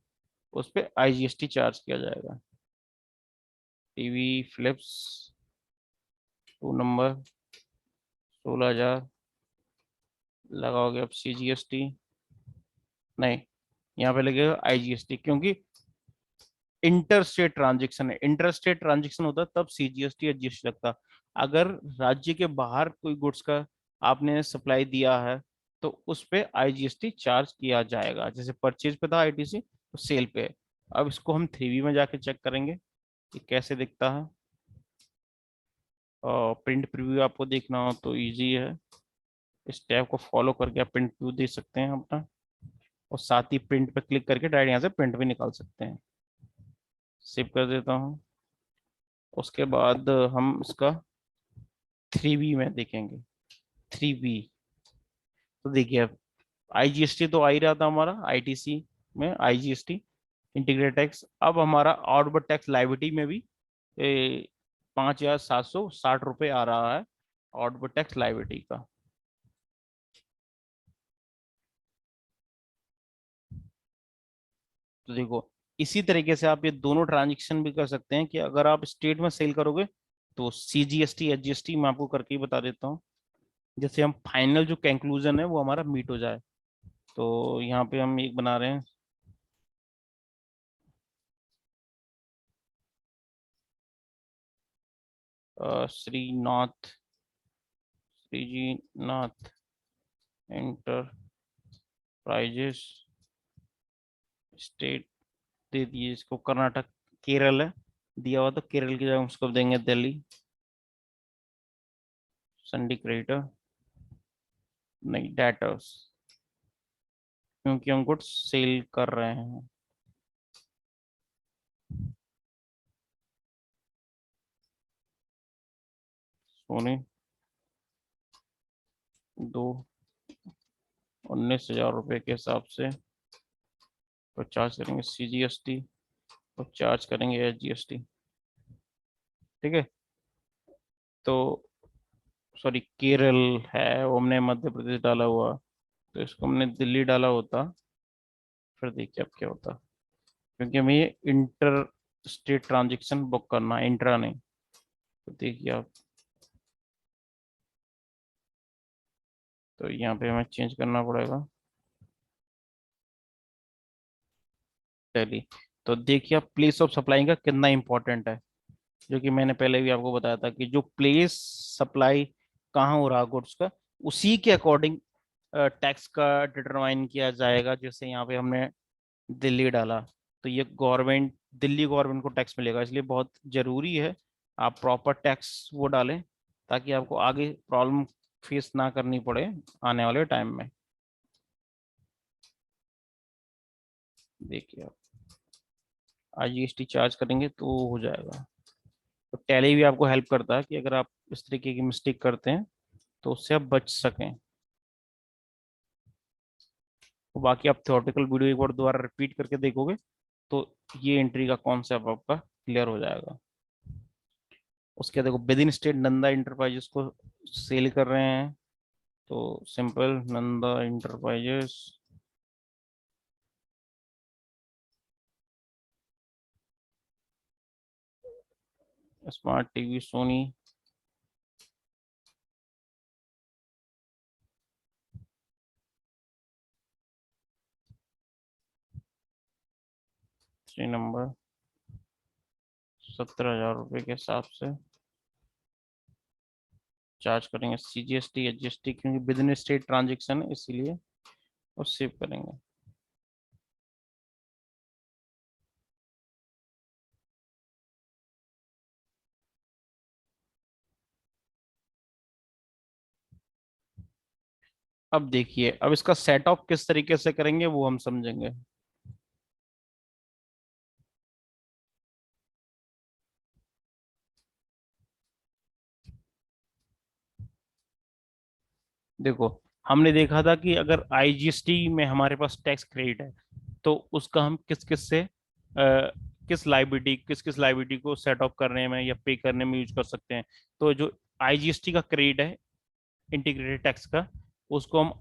उस पर IGST चार्ज किया जाएगा। टीवी फिलिप्स 2 नंबर 16,000 लगाओगे, अब CGST नहीं, यहाँ पे लगेगा IGST, क्योंकि इंटर स्टेट ट्रांजेक्शन है। इंटर स्टेट ट्रांजेक्शन होता तब CGST एडजस्ट लगता। अगर राज्य के बाहर कोई गुड्स का आपने सप्लाई दिया है तो उस पे IGST चार्ज किया जाएगा, जैसे परचेज पे था ITC, तो सेल पे। अब इसको हम 3B में जाके चेक करेंगे कि कैसे दिखता है। और प्रिंट प्रीव्यू आपको देखना हो तो इजी है, इस टैब को फॉलो करके आप प्रिंट प्रीव्यू देख सकते हैं अपना, और साथ ही प्रिंट पे क्लिक करके डायरेक्ट यहाँ से प्रिंट भी निकाल सकते हैं। सेव कर देता हूँ। उसके बाद हम इसका 3B में देखेंगे। 3B तो देखिए अब IGST तो आ ही रहा था हमारा ITC में, IGST इंटीग्रेटेड टैक्स। अब हमारा आउटवर्ड टैक्स लाइबिलिटी में भी 5,760 रुपये आ रहा है आउटवर्ड टैक्स लाइबिलिटी का। तो देखो इसी तरीके से आप ये दोनों ट्रांजेक्शन भी कर सकते हैं कि अगर आप स्टेट में सेल करोगे तो CGST HGST मैं आपको करके ही बता देता हूँ, जैसे हम फाइनल जो कंक्लूजन है वो हमारा मीट हो जाए। तो यहाँ पे हम एक बना रहे हैं, श्रीनाथ, श्रीजीनाथ एंटरप्राइजेस, स्टेट दे दिए इसको कर्नाटक, केरल है दिया हुआ, तो केरल की जगह हम उसको देंगे दिल्ली, संडी क्रेडिटर, नहीं डेटर्स, क्योंकि हम गुड्स सेल कर रहे हैं। सोनी दो 19,000 रुपये के हिसाब से तो चार्ज करेंगे CGST और चार्ज करेंगे HGST। ठीक है, तो सॉरी केरल है, वो हमने मध्य प्रदेश डाला हुआ, तो इसको हमने दिल्ली डाला होता, फिर देखिए अब क्या होता, क्योंकि हमें ये इंटर स्टेट ट्रांजेक्शन बुक करना है, इंट्रा नहीं। तो देखिए आप, तो यहाँ पे हमें चेंज करना पड़ेगा दिल्ली। तो देखिए आप प्लेस ऑफ सप्लाई का कितना इंपॉर्टेंट है, जो कि मैंने पहले भी आपको बताया था कि जो प्लेस सप्लाई कहाँ हो रहा गुड्स का, उसी के अकॉर्डिंग टैक्स का डिटरमाइन किया जाएगा। जैसे यहाँ पे हमने दिल्ली डाला, तो ये गवर्नमेंट, दिल्ली गवर्नमेंट को टैक्स मिलेगा, इसलिए बहुत जरूरी है आप प्रॉपर टैक्स वो डालें, ताकि आपको आगे प्रॉब्लम फेस ना करनी पड़े आने वाले टाइम में। देखिए आप IGST चार्ज करेंगे तो हो जाएगा। तो टैली भी आपको हेल्प करता है कि अगर आप इस तरीके की मिस्टेक करते हैं तो उससे आप बच सकें। तो बाकी आप थ्योरेटिकल वीडियो एक बार दोबारा रिपीट करके देखोगे तो ये एंट्री का कॉन्सेप्ट आपका क्लियर हो जाएगा। उसके देखो with in state Nanda enterprises को सेल कर रहे हैं, तो simple Nanda enterprises, smart TV Soni, Shri number 17,000 रुपये के हिसाब से चार्ज करेंगे CGST HGST, क्योंकि विद इन स्टेट ट्रांजेक्शन है इसीलिए, और सेव करेंगे। अब देखिए, अब इसका सेटअप किस तरीके से करेंगे वो हम समझेंगे। देखो, हमने देखा था कि अगर IGST में हमारे पास टैक्स क्रेडिट है तो उसका हम किस किस से किस किस लाइबिलिटी को सेट ऑफ करने में या पे करने में यूज कर सकते हैं। तो जो IGST का क्रेडिट है, इंटीग्रेटेड टैक्स का, उसको हम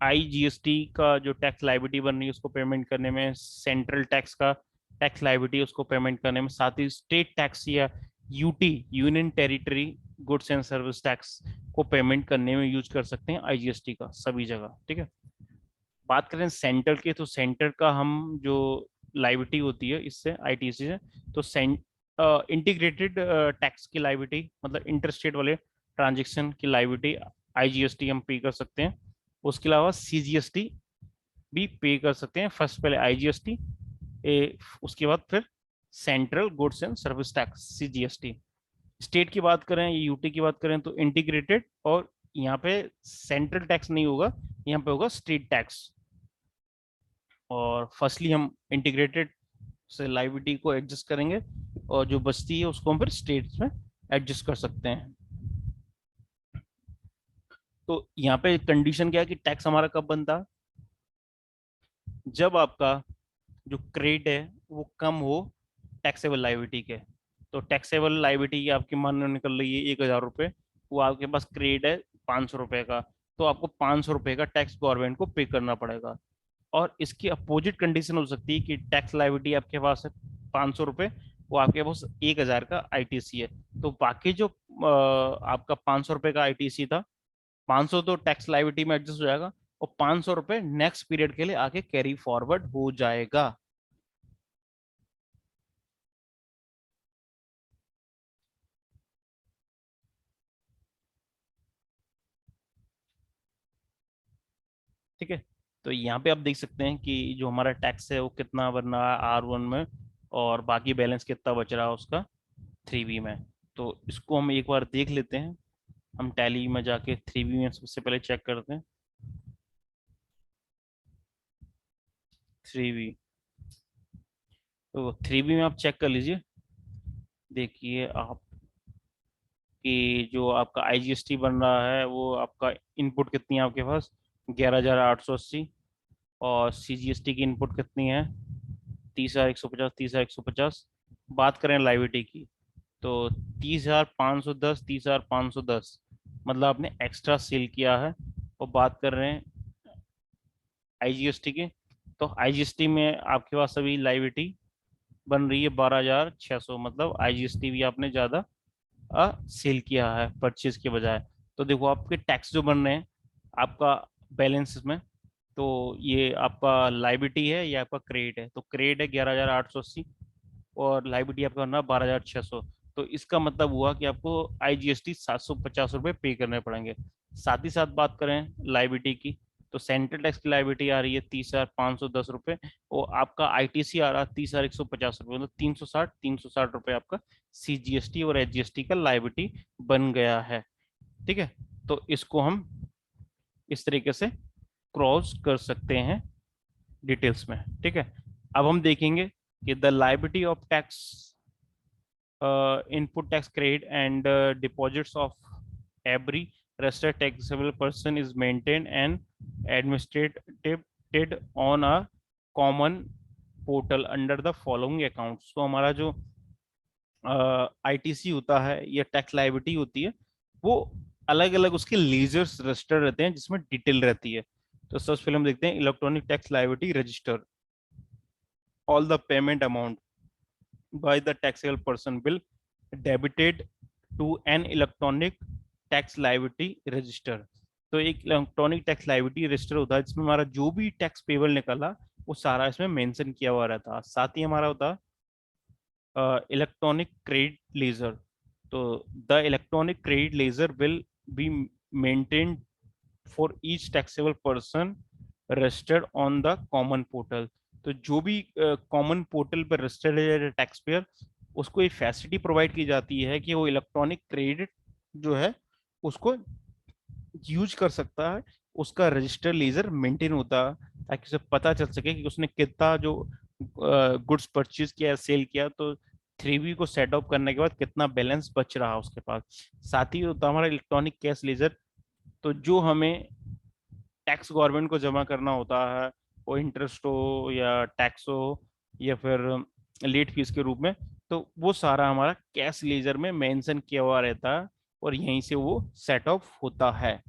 IGST का जो टैक्स लाइबिलिटी बन रही है उसको पेमेंट करने में, सेंट्रल टैक्स का टैक्स लाइबिलिटी उसको पेमेंट करने में, साथ ही स्टेट टैक्स या UT, union territory goods and service tax को पेमेंट करने में यूज कर सकते हैं IGST का सभी जगह। ठीक है, बात करें सेंटर की, तो सेंटर का हम जो लाइबिलिटी होती है इससे ITC से, तो इंटीग्रेटेड टैक्स की लाइबिलिटी, मतलब इंटरस्टेट वाले ट्रांजेक्शन की लाइबिलिटी IGST हम पे कर सकते हैं। उसके अलावा CGST भी पे कर सकते हैं, फर्स्ट पहले IGST, उसके बाद फिर central goods and service tax CGST। State की बात करें या UT की बात करें तो इंटीग्रेटेड, और यहाँ पे सेंट्रल टैक्स नहीं होगा, यहाँ पे होगा स्टेट टैक्स। और फर्स्टली हम इंटीग्रेटेड से लाइबिलिटी को एडजस्ट करेंगे, और जो बचती है उसको हम फिर स्टेट्स में एडजस्ट कर सकते हैं। तो यहाँ पे कंडीशन क्या है कि टैक्स हमारा कब बनता है, जब आपका जो क्रेडिट है वो कम हो टैक्सेबल लाइबिलिटी के। तो टैक्सेबल लाइबिलिटी आपकी मान लो निकल रही है 1,000 रुपये, वो आपके पास क्रेडिट है 500 रुपये का, तो आपको 500 रुपये का टैक्स गवर्नमेंट को पे करना पड़ेगा। और इसकी अपोजिट कंडीशन हो सकती है कि टैक्स लायबिलिटी आपके पास है 500 रुपये, वो आपके पास 1000 का आईटीसी है। तो बाकी जो आपका 500 रुपये का आईटीसी था, 500 तो टैक्स लायबिलिटी में एडजस्ट हो जाएगा, और 500 रुपये नेक्स्ट पीरियड के लिए आगे कैरी फॉरवर्ड हो जाएगा। ठीक है, तो यहाँ पे आप देख सकते हैं कि जो हमारा टैक्स है वो कितना बन रहा है R1 में, और बाकी बैलेंस कितना बच रहा है उसका 3B में। तो इसको हम एक बार देख लेते हैं। हम टैली में जाके 3B में सबसे पहले चेक करते हैं। 3B, तो 3B में आप चेक कर लीजिए। देखिए आप कि जो आपका आईजीएसटी बन रहा है वो आपका इनपुट कितनी है आपके पास, 11,880। और सीजीएसटी की इनपुट कितनी है, 30,150, 30,150। बात करें लाइबिलिटी की, तो 30,510, 30,510, मतलब आपने एक्स्ट्रा सेल किया है। और बात कर रहे हैं आईजीएसटी की, तो आईजीएसटी में आपके पास अभी लाइबिलिटी बन रही है 12,600, मतलब आईजीएसटी भी आपने ज़्यादा सेल किया है परचेज के बजाय। तो देखो आपके टैक्स जो बन रहे हैं आपका बैलेंस में, तो ये आपका लाइबिलिटी है या आपका क्रेडिट है, तो क्रेडिट है 11,880, और लाइबिलिटी आपका ना 12,600। तो इसका मतलब हुआ कि आपको आईजीएसटी 750 रुपये पे करने पड़ेंगे। साथ ही साथ बात करें लाइबिलिटी की, तो सेंट्रल टैक्स की लाइबिलिटी आ रही है 30,510 रुपये, और आपका आईटीसी आ रहा है 30,150 रुपये, मतलब 360 आपका सीजीएसटी और एचजीएसटी का लाइबिलिटी बन गया है। ठीक है, तो इसको हम इस तरीके से क्रॉस कर सकते हैं डिटेल्स में। ठीक है, अब हम देखेंगे कि the liability of tax input tax credit and deposits of every registered taxable person is maintained and administrated on a common portal under the following accounts। तो हमारा जो आईटीसी होता है या टैक्स लाइबिलिटी होती है, वो अलग अलग उसके लीजर्स रजिस्टर रहते हैं जिसमें डिटेल रहती है। तो सबसे पहले हम देखते हैं electronic tax liability register. All the payment amount by the taxable person will debited to an electronic tax liability register। तो एक इलेक्ट्रॉनिक टैक्स लाइबिलिटी रजिस्टर होता है जिसमें हमारा जो भी टैक्स पेबल निकला वो सारा इसमें मेंशन किया हुआ रहता है। साथ ही हमारा होता इलेक्ट्रॉनिक क्रेडिट लेजर। तो the electronic credit ledger will be maintained for each taxable person registered on the common portal. तो जो भी कॉमन पोर्टल पर रजिस्टर्ड है टैक्स पेयर, उसको ये फैसिलिटी प्रोवाइड की जाती है कि वो इलेक्ट्रॉनिक क्रेडिट जो है उसको यूज कर सकता है, उसका रजिस्टर लेजर मेंटेन होता है, ताकि उसे पता चल सके कि उसने कितना जो गुड्स परचेज किया सेल किया, तो 3B को सेट अप करने के बाद कितना बैलेंस बच रहा उसके पास। साथ ही होता है हमारा इलेक्ट्रॉनिक कैश लेजर। तो जो हमें टैक्स गवर्नमेंट को जमा करना होता है, वो इंटरेस्ट हो या टैक्स हो या फिर लेट फीस के रूप में, तो वो सारा हमारा कैश लेजर में मेंशन किया हुआ रहता है, और यहीं से वो सेट ऑफ होता है।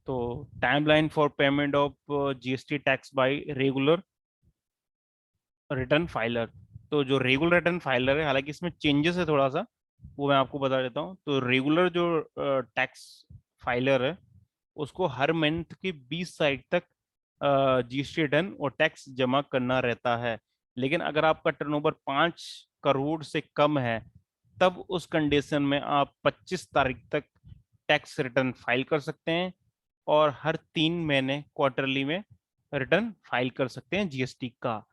तो timeline for payment of GST tax bye regular return filer. तो जो रेगुलर रिटर्न फाइलर है, हालांकि इसमें चेंजेस है थोड़ा सा, वो मैं आपको बता देता हूँ। तो रेगुलर जो टैक्स फाइलर है उसको हर मंथ की 20 तारीख तक जीएसटी रिटर्न और टैक्स जमा करना रहता है। लेकिन अगर आपका टर्नओवर 5 करोड़ से कम है, तब उस कंडीशन में आप 25 तारीख तक टैक्स रिटर्न फाइल कर सकते हैं, और हर 3 महीने क्वार्टरली में रिटर्न फाइल कर सकते हैं जीएसटी का।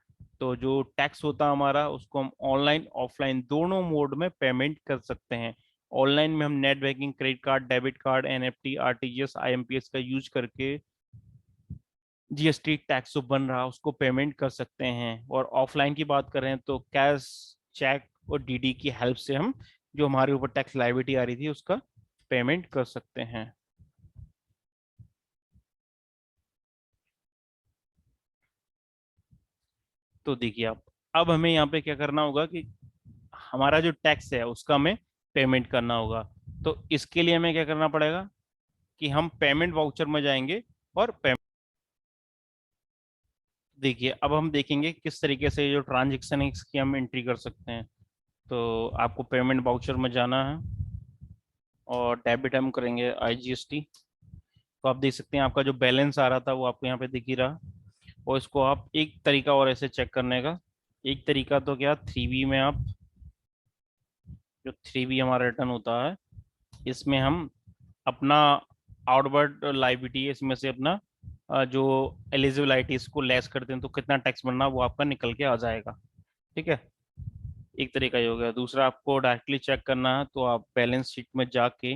तो जो टैक्स होता है हमारा, उसको हम ऑनलाइन ऑफलाइन दोनों मोड में पेमेंट कर सकते हैं। ऑनलाइन में हम net banking, credit card, debit card, NFT, RTGS, IMPS का यूज करके जीएसटी टैक्स जो बन रहा है उसको पेमेंट कर सकते हैं। और ऑफलाइन की बात करें तो कैश, चेक और डीडी की हेल्प से हम जो हमारे ऊपर टैक्स लायबिलिटी आ रही थी उसका पेमेंट कर सकते हैं। तो देखिए आप, अब हमें यहाँ पे क्या करना होगा कि हमारा जो टैक्स है उसका हमें पेमेंट करना होगा। तो इसके लिए हमें क्या करना पड़ेगा कि हम पेमेंट वाउचर में जाएंगे और पेमेंट, देखिए अब हम देखेंगे किस तरीके से जो ट्रांजेक्शन है इसकी हम एंट्री कर सकते हैं। तो आपको पेमेंट वाउचर में जाना है और डेबिट हम करेंगे IGST। तो आप देख सकते हैं आपका जो बैलेंस आ रहा था वो आपको यहाँ पे दिख ही रहा। और इसको आप एक तरीका और ऐसे चेक करने का, एक तरीका तो क्या 3B में आप, जो 3B हमारा रिटर्न होता है इसमें हम अपना आउटवर्ड लाइबिलिटी इसमें से अपना जो एलिजिबिलिटी इसको लेस करते हैं तो कितना टैक्स बनना वो आपका निकल के आ जाएगा। ठीक है, एक तरीका ये हो गया। दूसरा आपको डायरेक्टली चेक करना है तो आप बैलेंस शीट में जाके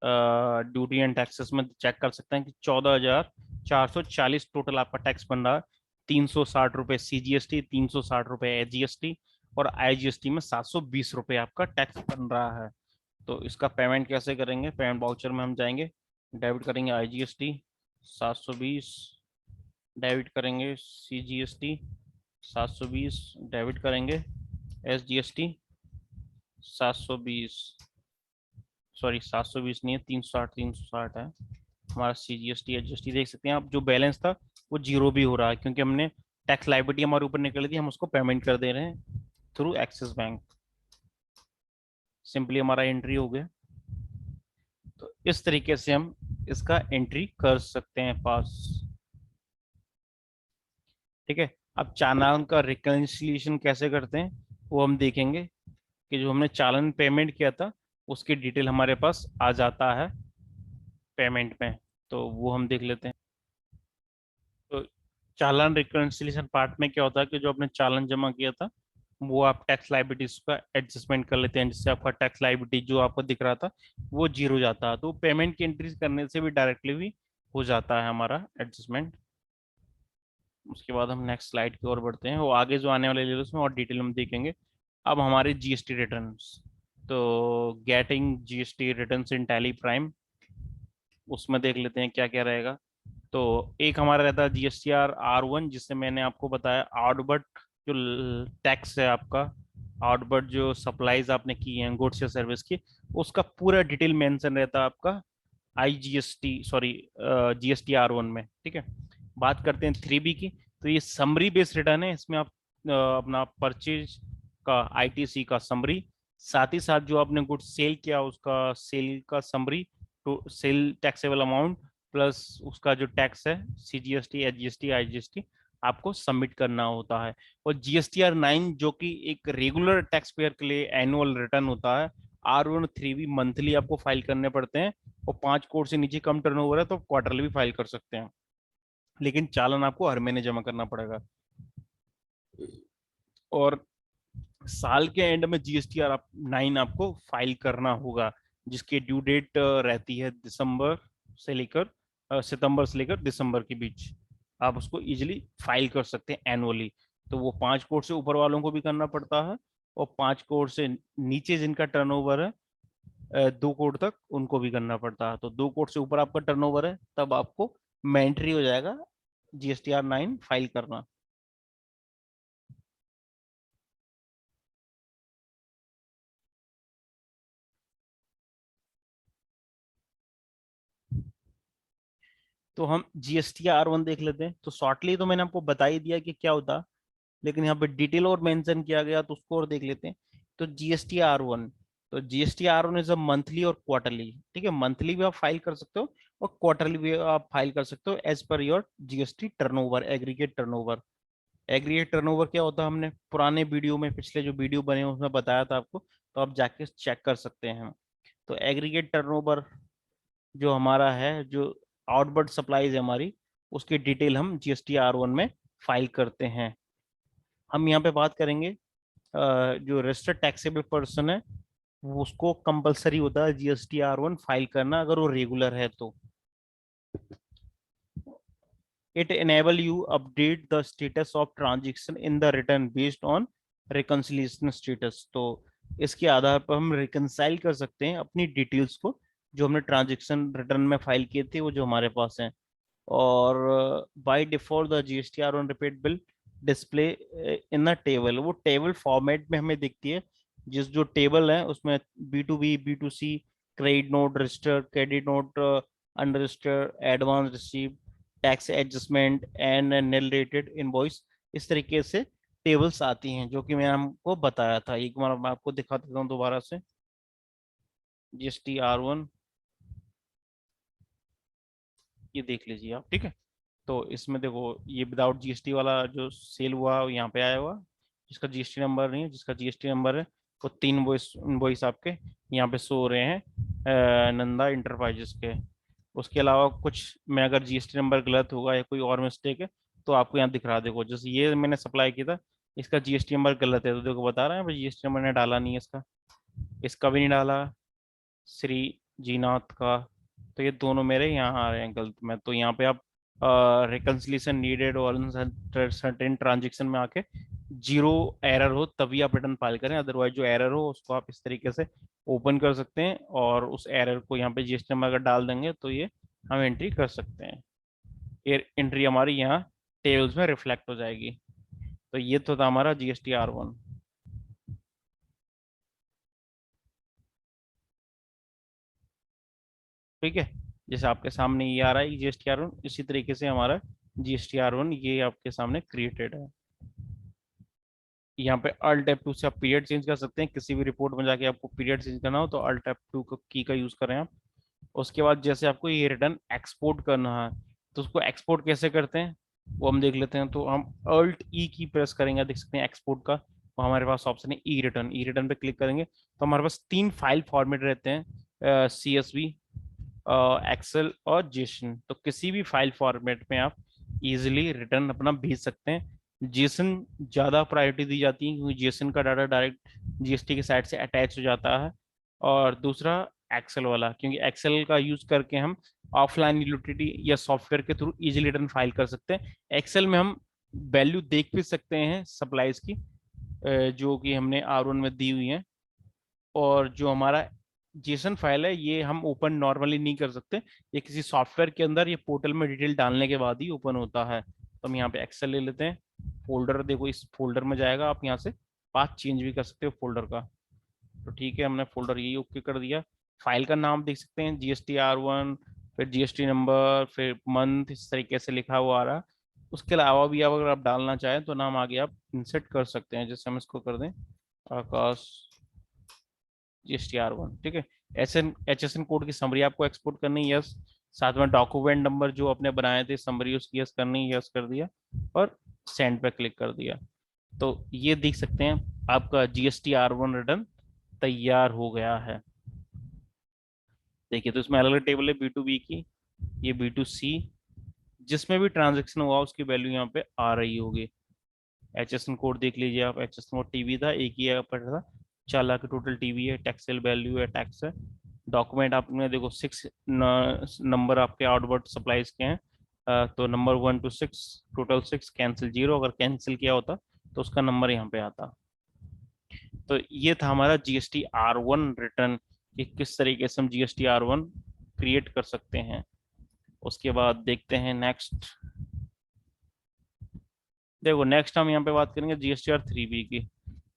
ड्यूटी एंड टैक्सेस में चेक कर सकते हैं कि 14,440 टोटल आपका टैक्स बन रहा है। 360 रुपये CGST, 360 रुपये GST और IGST में 720 रुपये आपका टैक्स बन रहा है। तो इसका पेमेंट कैसे करेंगे, पेमेंट वाउचर में हम जाएंगे, डेबिट करेंगे IGST 720, डेबिट करेंगे CGST 720, डेबिट करेंगे SGST 720, सॉरी 720 नहीं है, 360 है हमारा CGST HGST। देख सकते हैं आप जो बैलेंस था वो जीरो भी हो रहा है क्योंकि हमने टैक्स लाइबिलिटी हमारे ऊपर निकल थी, हम उसको पेमेंट कर दे रहे हैं थ्रू एक्सिस बैंक। सिंपली हमारा एंट्री हो गया। तो इस तरीके से हम इसका एंट्री कर सकते हैं पास। ठीक है, अब चालान का रिकन्सिलिएशन कैसे करते हैं वो हम देखेंगे कि जो हमने चालान पेमेंट किया था उसकी डिटेल हमारे पास आ जाता है पेमेंट में। तो वो हम देख लेते हैं। तो चालान रिकन्सिलिएशन पार्ट में क्या होता है कि जो आपने चालान जमा किया था वो आप टैक्स लाइबिलिटीज का एडजस्टमेंट कर लेते हैं, जिससे आपका टैक्स लाइबिलिटी जो आपको दिख रहा था वो जीरो जाता है। तो पेमेंट की एंट्रीज करने से भी डायरेक्टली भी हो जाता है हमारा एडजस्टमेंट। उसके बाद हम नेक्स्ट स्लाइड की ओर बढ़ते हैं, वो आगे जो आने वाले लेवल्स में और डिटेल में देखेंगे। अब हमारे GST रिटर्न्स, तो getting GST returns in Tally prime, उसमें देख लेते हैं क्या क्या रहेगा। तो एक हमारा रहता है GSTR R1, जिससे मैंने आपको बताया आउटवर्ड जो टैक्स है आपका, आउटवर्ड जो सप्लाईज आपने की हैं गुड्स या सर्विस की, उसका पूरा डिटेल मेंशन रहता है आपका GST R1 में। ठीक है, बात करते हैं 3B की। तो ये समरी बेस्ड रिटर्न है, इसमें आप अपना परचेज का ITC का समरी, साथ ही साथ जो आपने गुड्स सेल किया उसका सेल का समरी, तो सेल टैक्सेबल अमाउंट प्लस उसका जो टैक्स है CGST HGST IGST आपको सबमिट करना होता है। और GSTR 9 जो कि एक रेगुलर टैक्स पेयर के लिए एनुअल रिटर्न होता है। R1 3B मंथली आपको फाइल करने पड़ते हैं, और 5 करोड़ से नीचे कम टर्नओवर है तो क्वार्टरली भी फाइल कर सकते हैं, लेकिन चालान आपको हर महीने जमा करना पड़ेगा। और साल के एंड में GSTR 9 आपको फाइल करना होगा, जिसकी ड्यू डेट रहती है सितंबर से लेकर दिसंबर के बीच। आप उसको इजिली फाइल कर सकते हैं एनुअली। तो वो 5 करोड़ से ऊपर वालों को भी करना पड़ता है, और 5 करोड़ से नीचे जिनका टर्नओवर है 2 करोड़ तक, उनको भी करना पड़ता है। तो 2 करोड़ से ऊपर आपका टर्नओवर है तब आपको मैंडेटरी हो जाएगा GSTR 9 फाइल करना। तो हम GSTR 1 देख लेते हैं। तो शॉर्टली तो मैंने आपको बता ही दिया कि क्या होता, लेकिन यहाँ पे डिटेल और मेंशन किया गया तो उसको और देख लेते हैं। तो GSTR 1, तो GSTR 1 इज अ मंथली और क्वार्टरली। ठीक है, मंथली भी आप फाइल कर सकते हो और क्वार्टरली भी आप फाइल कर सकते हो as per your GST turnover, aggregate turnover. Aggregate turnover क्या होता है हमने पुराने वीडियो में, पिछले जो वीडियो बने हैं उसमें बताया था आपको, तो आप जाके चेक कर सकते हैं। तो एग्रीगेट टर्नओवर जो हमारा है, जो आउटवर्ड सप्लाईज है हमारी, उसकी डिटेल हम GSTR 1 में फाइल करते हैं। हम यहाँ पे बात करेंगे जो रजिस्टर्ड टैक्सेबल पर्सन है वो, उसको कंपलसरी होता है GSTR 1 फाइल करना अगर वो रेगुलर है तो। It enable you update the status of transaction in the return based on reconciliation status। तो इसके आधार पर हम रिकनसाइल कर सकते हैं अपनी डिटेल्स को, जो हमने ट्रांजेक्शन रिटर्न में फाइल किए थे वो जो हमारे पास हैं। और by default the GSTR 1 repeat bill display in a table, वो टेबल फॉर्मेट में हमें दिखती है जिस जो टेबल है उसमें B2B, B2C, credit note, register, credit note, unregistered, advance receive, tax adjustment and nail rated invoice, इस तरीके से टेबल्स आती हैं जो कि मैंने आपको बताया था। एक बार मैं आपको दिखा देता हूँ दोबारा से। GST-R1 ये देख लीजिए आप, ठीक है। तो इसमें देखो ये विदाउट जीएसटी वाला जो सेल हुआ वो यहाँ पे आया हुआ, जिसका जीएसटी नंबर नहीं है, जिसका जीएसटी नंबर है वो 3 इनवॉइस आपके यहाँ पे शो हो रहे हैं नंदा इंटरप्राइजेस के। उसके अलावा कुछ में अगर जीएसटी नंबर गलत होगा या कोई और मिस्टेक है तो आपको यहाँ दिख रहा है। देखो जैसे ये मैंने सप्लाई किया था, इसका जीएसटी नंबर गलत है, तो देखो बता रहा है भाई जीएसटी नंबर ने डाला नहीं है इसका, इसका भी नहीं डाला, श्री जीनाथ का। तो ये दोनों मेरे यहाँ आ रहे हैं गलत में। तो यहाँ पे आप रिकंसिलिएशन नीडेड और सर्टेन ट्रांजेक्शन में आके जीरो एरर हो तभी आप रिटर्न फाइल करें, अदरवाइज जो एरर हो उसको आप इस तरीके से ओपन कर सकते हैं और उस एरर को यहाँ पे जीएसटी नंबर अगर डाल देंगे तो ये हम एंट्री कर सकते हैं। ये एंट्री हमारी यहाँ टेबल्स में रिफ्लेक्ट हो जाएगी। तो ये तो था हमारा GST-R1। ठीक है, जैसे आपके सामने ये आ रहा है GST-R1, इसी तरीके से हमारा GST-R1 ये आपके सामने क्रिएटेड है। यहाँ पे Alt F2 से आप पीरियड चेंज कर सकते हैं, किसी भी रिपोर्ट में जाके आपको पीरियड चेंज करना हो तो Alt F2 की का यूज करें आप। उसके बाद जैसे आपको ये रिटर्न एक्सपोर्ट करना है तो उसको एक्सपोर्ट कैसे करते हैं वो हम देख लेते हैं। तो हम Alt E की प्रेस करेंगे, देख सकते हैं एक्सपोर्ट का, वो हमारे पास ऑप्शन है ई रिटर्न। ई रिटर्न पे क्लिक करेंगे तो हमारे पास 3 फाइल फॉर्मेट रहते हैं, CSV, एक्सेल और जेसन। तो किसी भी फाइल फॉर्मेट में आप इजीली रिटर्न अपना भेज सकते हैं। जेसन ज़्यादा प्रायोरिटी दी जाती है क्योंकि जेसन का डाटा डायरेक्ट जीएसटी के साइड से अटैच हो जाता है, और दूसरा एक्सेल वाला, क्योंकि एक्सेल का यूज करके हम ऑफलाइन यूटिलिटी या सॉफ्टवेयर के थ्रू इजीली रिटर्न फाइल कर सकते हैं। एक्सेल में हम वैल्यू देख भी सकते हैं सप्लाईज की, जो कि हमने R1 में दी हुई है, और जो हमारा जेसन फाइल है ये हम ओपन नॉर्मली नहीं कर सकते, ये किसी सॉफ्टवेयर के अंदर ये पोर्टल में डिटेल डालने के बाद ही ओपन होता है। तो हम यहाँ पे एक्सेल ले लेते हैं, फोल्डर देखो इस फोल्डर में जाएगा, आप यहाँ से पाथ चेंज भी कर सकते हो फोल्डर का। तो ठीक है, हमने फोल्डर यही ओके कर दिया। फाइल का नाम देख सकते हैं GST-R1, फिर जीएसटी नंबर, फिर मंथ, इस तरीके से लिखा हुआ आ रहा। उसके अलावा भी अगर आप डालना चाहें तो नाम आगे आप इंसर्ट कर सकते हैं, जैसे हम इसको कर दें आकाश GST-R1, ठीक है। HSN कोड की समरी आपको एक्सपोर्ट करनी है, यस। साथ में डॉक्यूमेंट नंबर जो आपने बनाए थे समरी उसकी यस करनी है, यस कर दिया और सेंड पे क्लिक कर दिया। तो ये देख सकते हैं आपका GST-R1 रिटर्न तैयार हो गया है। देखिए तो इसमें अलग अलग टेबल है B2B की, ये B2C, जिसमें भी ट्रांजेक्शन हुआ उसकी वैल्यू यहाँ पे आ रही होगी। HSN कोड देख लीजिए आप, HSN कोड टीवी था, एक ही पर था, 4 लाख टोटल टीवी है, टैक्सेल वैल्यू है, टैक्स है। डॉक्यूमेंट आपने देखो 6 नंबर आपके आउटवर्ड सप्लाईज के हैं, तो नंबर 1 to 6, टोटल 6, कैंसिल 0, अगर कैंसिल किया होता तो उसका नंबर यहाँ पे आता। तो ये था हमारा GST-R1 रिटर्न कि किस तरीके से हम GST-R1 क्रिएट कर सकते हैं। उसके बाद देखते हैं नेक्स्ट। देखो नेक्स्ट हम यहाँ पे बात करेंगे GST-R3B की।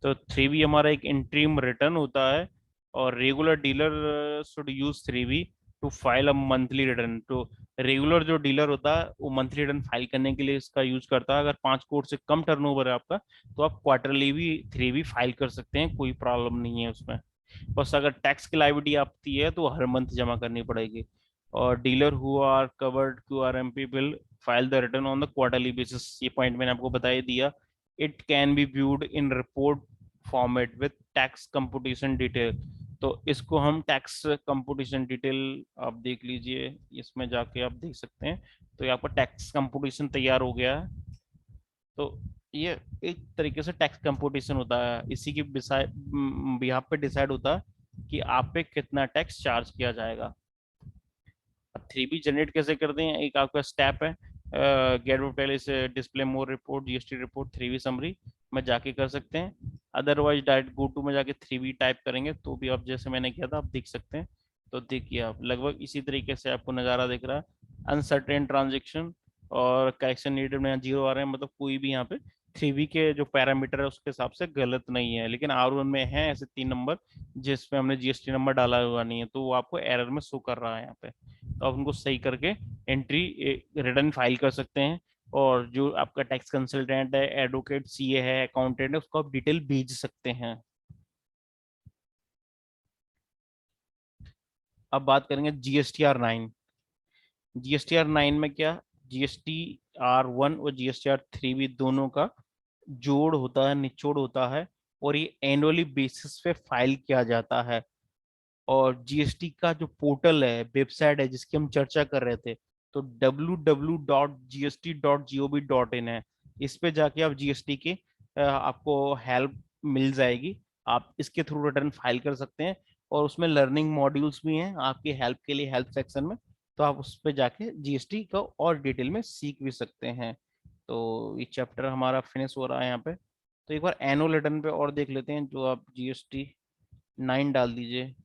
तो 3B हमारा एक इंट्रीम रिटर्न होता है, और regular dealer should use 3B to file a monthly return. तो रेगुलर जो डीलर होता है वो मंथली रिटर्न फाइल करने के लिए इसका यूज करता है। अगर 5 करोड़ से कम टर्नओवर है आपका तो आप क्वार्टरली भी 3B फाइल कर सकते हैं, कोई प्रॉब्लम नहीं है उसमें। बस अगर टैक्स की लायबिलिटी आती है तो हर मंथ जमा करनी पड़ेगी। और dealer who are covered QRMP will file the return on the quarterly basis, ये पॉइंट मैंने आपको बता ही दिया। It can be viewed in report format with tax computation detail. तो इसको हम टैक्स कंपुटेशन डिटेल आप देख लीजिए, इसमें जाके आप देख सकते हैं। तो ये आपका टैक्स कंपुटेशन तैयार हो गया है। तो ये एक तरीके से टैक्स कंपुटेशन होता है, इसी की बिहाफ पे डिसाइड होता है कि आप पे कितना टैक्स चार्ज किया जाएगा। अब 3B जनरेट कैसे करते हैं, एक आपका स्टेप है, गेट पहले से display more report, GST report, 3B summary में जाके कर सकते हैं। अदरवाइज डायरेक्ट गो टू में जाके 3B टाइप करेंगे तो भी आप जैसे मैंने किया था आप देख सकते हैं। तो देखिए आप लगभग इसी तरीके से आपको नज़ारा दिख रहा है। अनसर्टेन ट्रांजेक्शन और करेक्शन नीडेड में 0 आ रहे हैं, मतलब कोई भी यहाँ पे 3B के जो पैरामीटर है उसके हिसाब से गलत नहीं है, लेकिन R1 में है ऐसे 3 नंबर जिसमें हमने जीएसटी नंबर डाला हुआ नहीं है, तो वो आपको एरर में शो कर रहा है यहाँ पे। तो आप उनको सही करके एंट्री रिटर्न फाइल कर सकते हैं। और जो आपका टैक्स कंसल्टेंट है, एडवोकेट, सीए है, अकाउंटेंट है, उसको आप डिटेल भेज सकते हैं। अब बात करेंगे GSTR 9। GSTR 9 में क्या, GSTR 1 और GSTR 3 भी दोनों का जोड़ होता है, निचोड़ होता है, और ये एनुअली बेसिस पे फाइल किया जाता है। और जीएसटी का जो पोर्टल है, वेबसाइट है जिसकी हम चर्चा कर रहे थे, तो www.gst.gov.in है। इस पे जाके आप जीएसटी के आपको हेल्प मिल जाएगी। आप इसके थ्रू रिटर्न फाइल कर सकते हैं, और उसमें लर्निंग मॉड्यूल्स भी हैं आपकी हेल्प के लिए, हेल्प सेक्शन में। तो आप उस पे जाके जीएसटी का और डिटेल में सीख भी सकते हैं। तो ये चैप्टर हमारा फिनिश हो रहा है यहाँ पे। तो एक बार एनुअल रिटर्न पे और देख लेते हैं, जो आप GST 9 डाल दीजिए।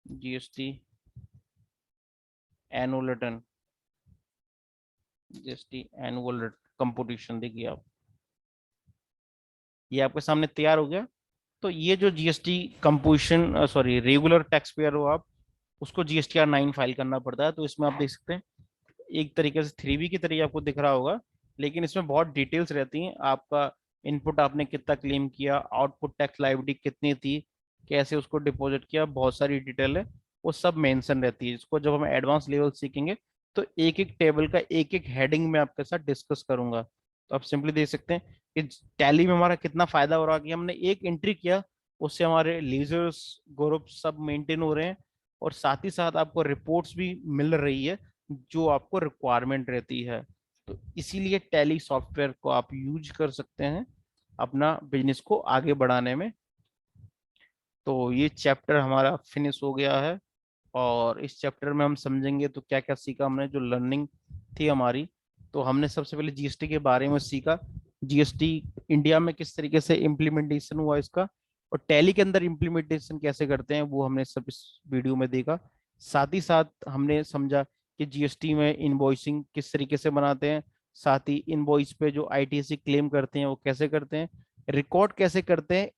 GST annual return, GST annual composition देखिए आप, ये आपके सामने तैयार हो गया। तो ये जो GST composition, sorry, regular tax payer हो आप, उसको GSTR 9 फाइल करना पड़ता है। तो इसमें आप देख सकते हैं एक तरीके से 3B की तरह आपको दिख रहा होगा, लेकिन इसमें बहुत डिटेल्स रहती हैं। आपका इनपुट आपने कितना क्लेम किया, आउटपुट टैक्स लायबिलिटी कितनी थी, कैसे उसको डिपॉजिट किया, बहुत सारी डिटेल है, वो सब मेंशन रहती है। इसको जब हम एडवांस लेवल सीखेंगे तो एक एक टेबल का एक एक हेडिंग में आपके साथ डिस्कस करूंगा। तो आप सिंपली देख सकते हैं कि टैली में हमारा कितना फायदा हो रहा है कि हमने एक एंट्री किया, उससे हमारे लीजर्स ग्रुप सब मेंटेन हो रहे हैं, और साथ ही साथ आपको रिपोर्ट्स भी मिल रही है जो आपको रिक्वायरमेंट रहती है। तो इसीलिए टैली सॉफ्टवेयर को आप यूज कर सकते हैं अपना बिजनेस को आगे बढ़ाने में। तो ये चैप्टर हमारा फिनिश हो गया है, और इस चैप्टर में हम समझेंगे तो क्या क्या सीखा हमने, जो लर्निंग थी हमारी। तो हमने सबसे पहले जीएसटी के बारे में सीखा, जीएसटी इंडिया में किस तरीके से इम्प्लीमेंटेशन हुआ इसका, और टैली के अंदर इम्प्लीमेंटेशन कैसे करते हैं, वो हमने सब इस वीडियो में देखा। साथ ही साथ हमने समझा कि जीएसटी में इनवॉइसिंग किस तरीके से बनाते हैं, साथ ही इनवॉइस पे जो आईटीसी क्लेम करते हैं वो कैसे करते हैं, रिकॉर्ड कैसे करते हैं,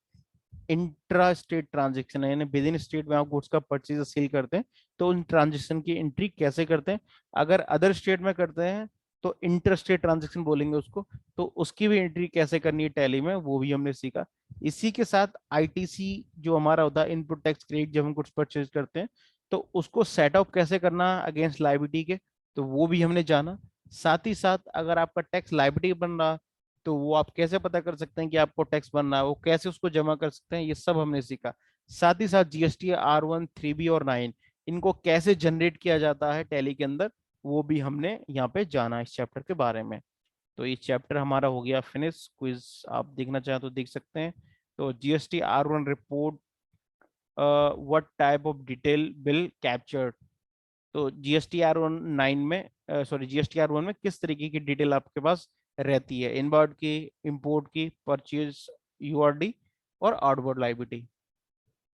इंट्रा स्टेट ट्रांजेक्शन है, यानी विद इन स्टेट में आप गुड्स का परचेज सेल करते हैं, तो उन ट्रांजेक्शन की एंट्री कैसे करते हैं। अगर अदर स्टेट में करते हैं तो इंटर स्टेट ट्रांजेक्शन बोलेंगे उसको, तो उसकी भी एंट्री कैसे करनी है टैली में, वो भी हमने सीखा। इसी के साथ आईटीसी जो हमारा होता है, इनपुट टैक्स क्रेडिट, जब हम कुछ परचेज करते हैं तो उसको सेटअप कैसे करना अगेंस्ट लायबिलिटी के, तो वो भी हमने जाना। साथ ही साथ अगर आपका टैक्स लायबिलिटी बन रहा, तो वो आप कैसे पता कर सकते हैं कि आपको टैक्स भरना है, वो कैसे उसको जमा कर सकते हैं, ये सब हमने सीखा। साथ ही साथ GSTR 1, 3B और 9, इनको कैसे जनरेट किया जाता है टैली के अंदर, वो भी हमने यहाँ पे जाना इस चैप्टर के बारे में। तो ये चैप्टर हमारा हो गया फिनिश। क्विज आप देखना चाहें तो देख सकते हैं। तो GSTR 1 report, what type of detail bill captured. तो GSTR 9 में, सॉरी, GSTR 1 में किस तरीके की डिटेल आपके पास रहती है, इनवर्ड की, इंपोर्ट की, परचेज, यूआरडी और आउटवर्ड लायबिलिटी।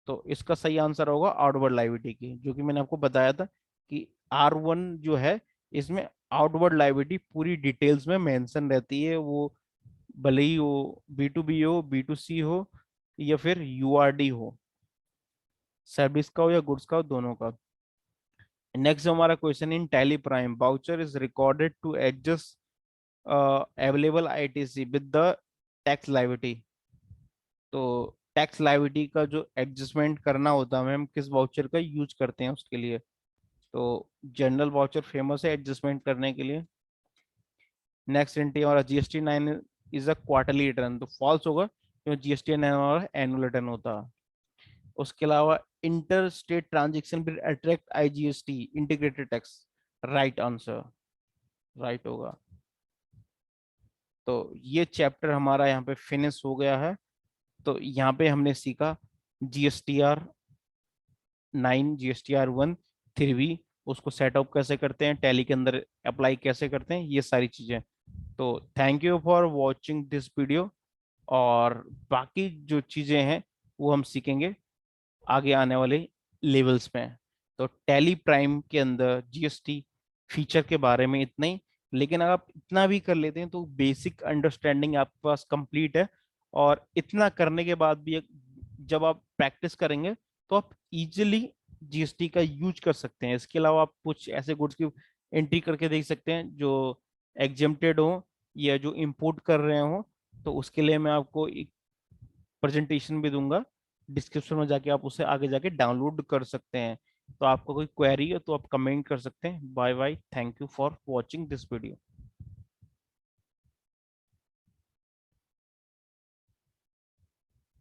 तो इसका सही आंसर होगा आउटवर्ड लायबिलिटी की, जो कि मैंने आपको बताया था कि R1 जो है, इसमें आउटवर्ड लायबिलिटी पूरी डिटेल्स में मेंशन रहती है। वो भले ही वो B2B हो, B2C हो, या फिर यूआरडी हो, सर्विस का हो या गुड्स का हो, दोनों का। नेक्स्ट हमारा question, in Tally Prime voucher is recorded to adjust available ITC with the tax liability. तो टैक्स लायबिलिटी का जो एडजस्टमेंट करना होता है, हम किस वाउचर का यूज करते हैं उसके लिए। तो जनरल वाउचर फेमस है एडजस्टमेंट करने के लिए। नेक्स्ट एंट्री हमारा GST 9 is a quarterly return, तो फॉल्स होगा क्योंकि GST 9 हमारा एनुअल रिटर्न होता है। उसके अलावा inter state transaction will attract IGST integrated tax, right answer, right होगा। तो ये चैप्टर हमारा यहाँ पे फिनिश हो गया है। तो यहाँ पे हमने सीखा GSTR 9, GSTR 1, 3B, उसको सेटअप कैसे करते हैं, टैली के अंदर अप्लाई कैसे करते हैं, ये सारी चीजें। तो thank you for watching this video. और बाकी जो चीजें हैं वो हम सीखेंगे आगे आने वाले लेवल्स में। तो टैली प्राइम के अंदर जीएसटी फीचर के बारे में इतना ही। लेकिन अगर आप इतना भी कर लेते हैं तो बेसिक अंडरस्टैंडिंग आपके पास कंप्लीट है। और इतना करने के बाद भी जब आप प्रैक्टिस करेंगे तो आप इजिली जीएसटी का यूज कर सकते हैं। इसके अलावा आप कुछ ऐसे गुड्स की एंट्री करके देख सकते हैं जो एग्जेम्प्टेड हो या जो इंपोर्ट कर रहे हो। तो उसके लिए मैं आपको एक प्रेजेंटेशन भी दूंगा, डिस्क्रिप्शन में जाके आप उसे आगे जाके डाउनलोड कर सकते हैं। तो आपको कोई क्वेरी है तो आप कमेंट कर सकते हैं। Bye bye, thank you for watching this video.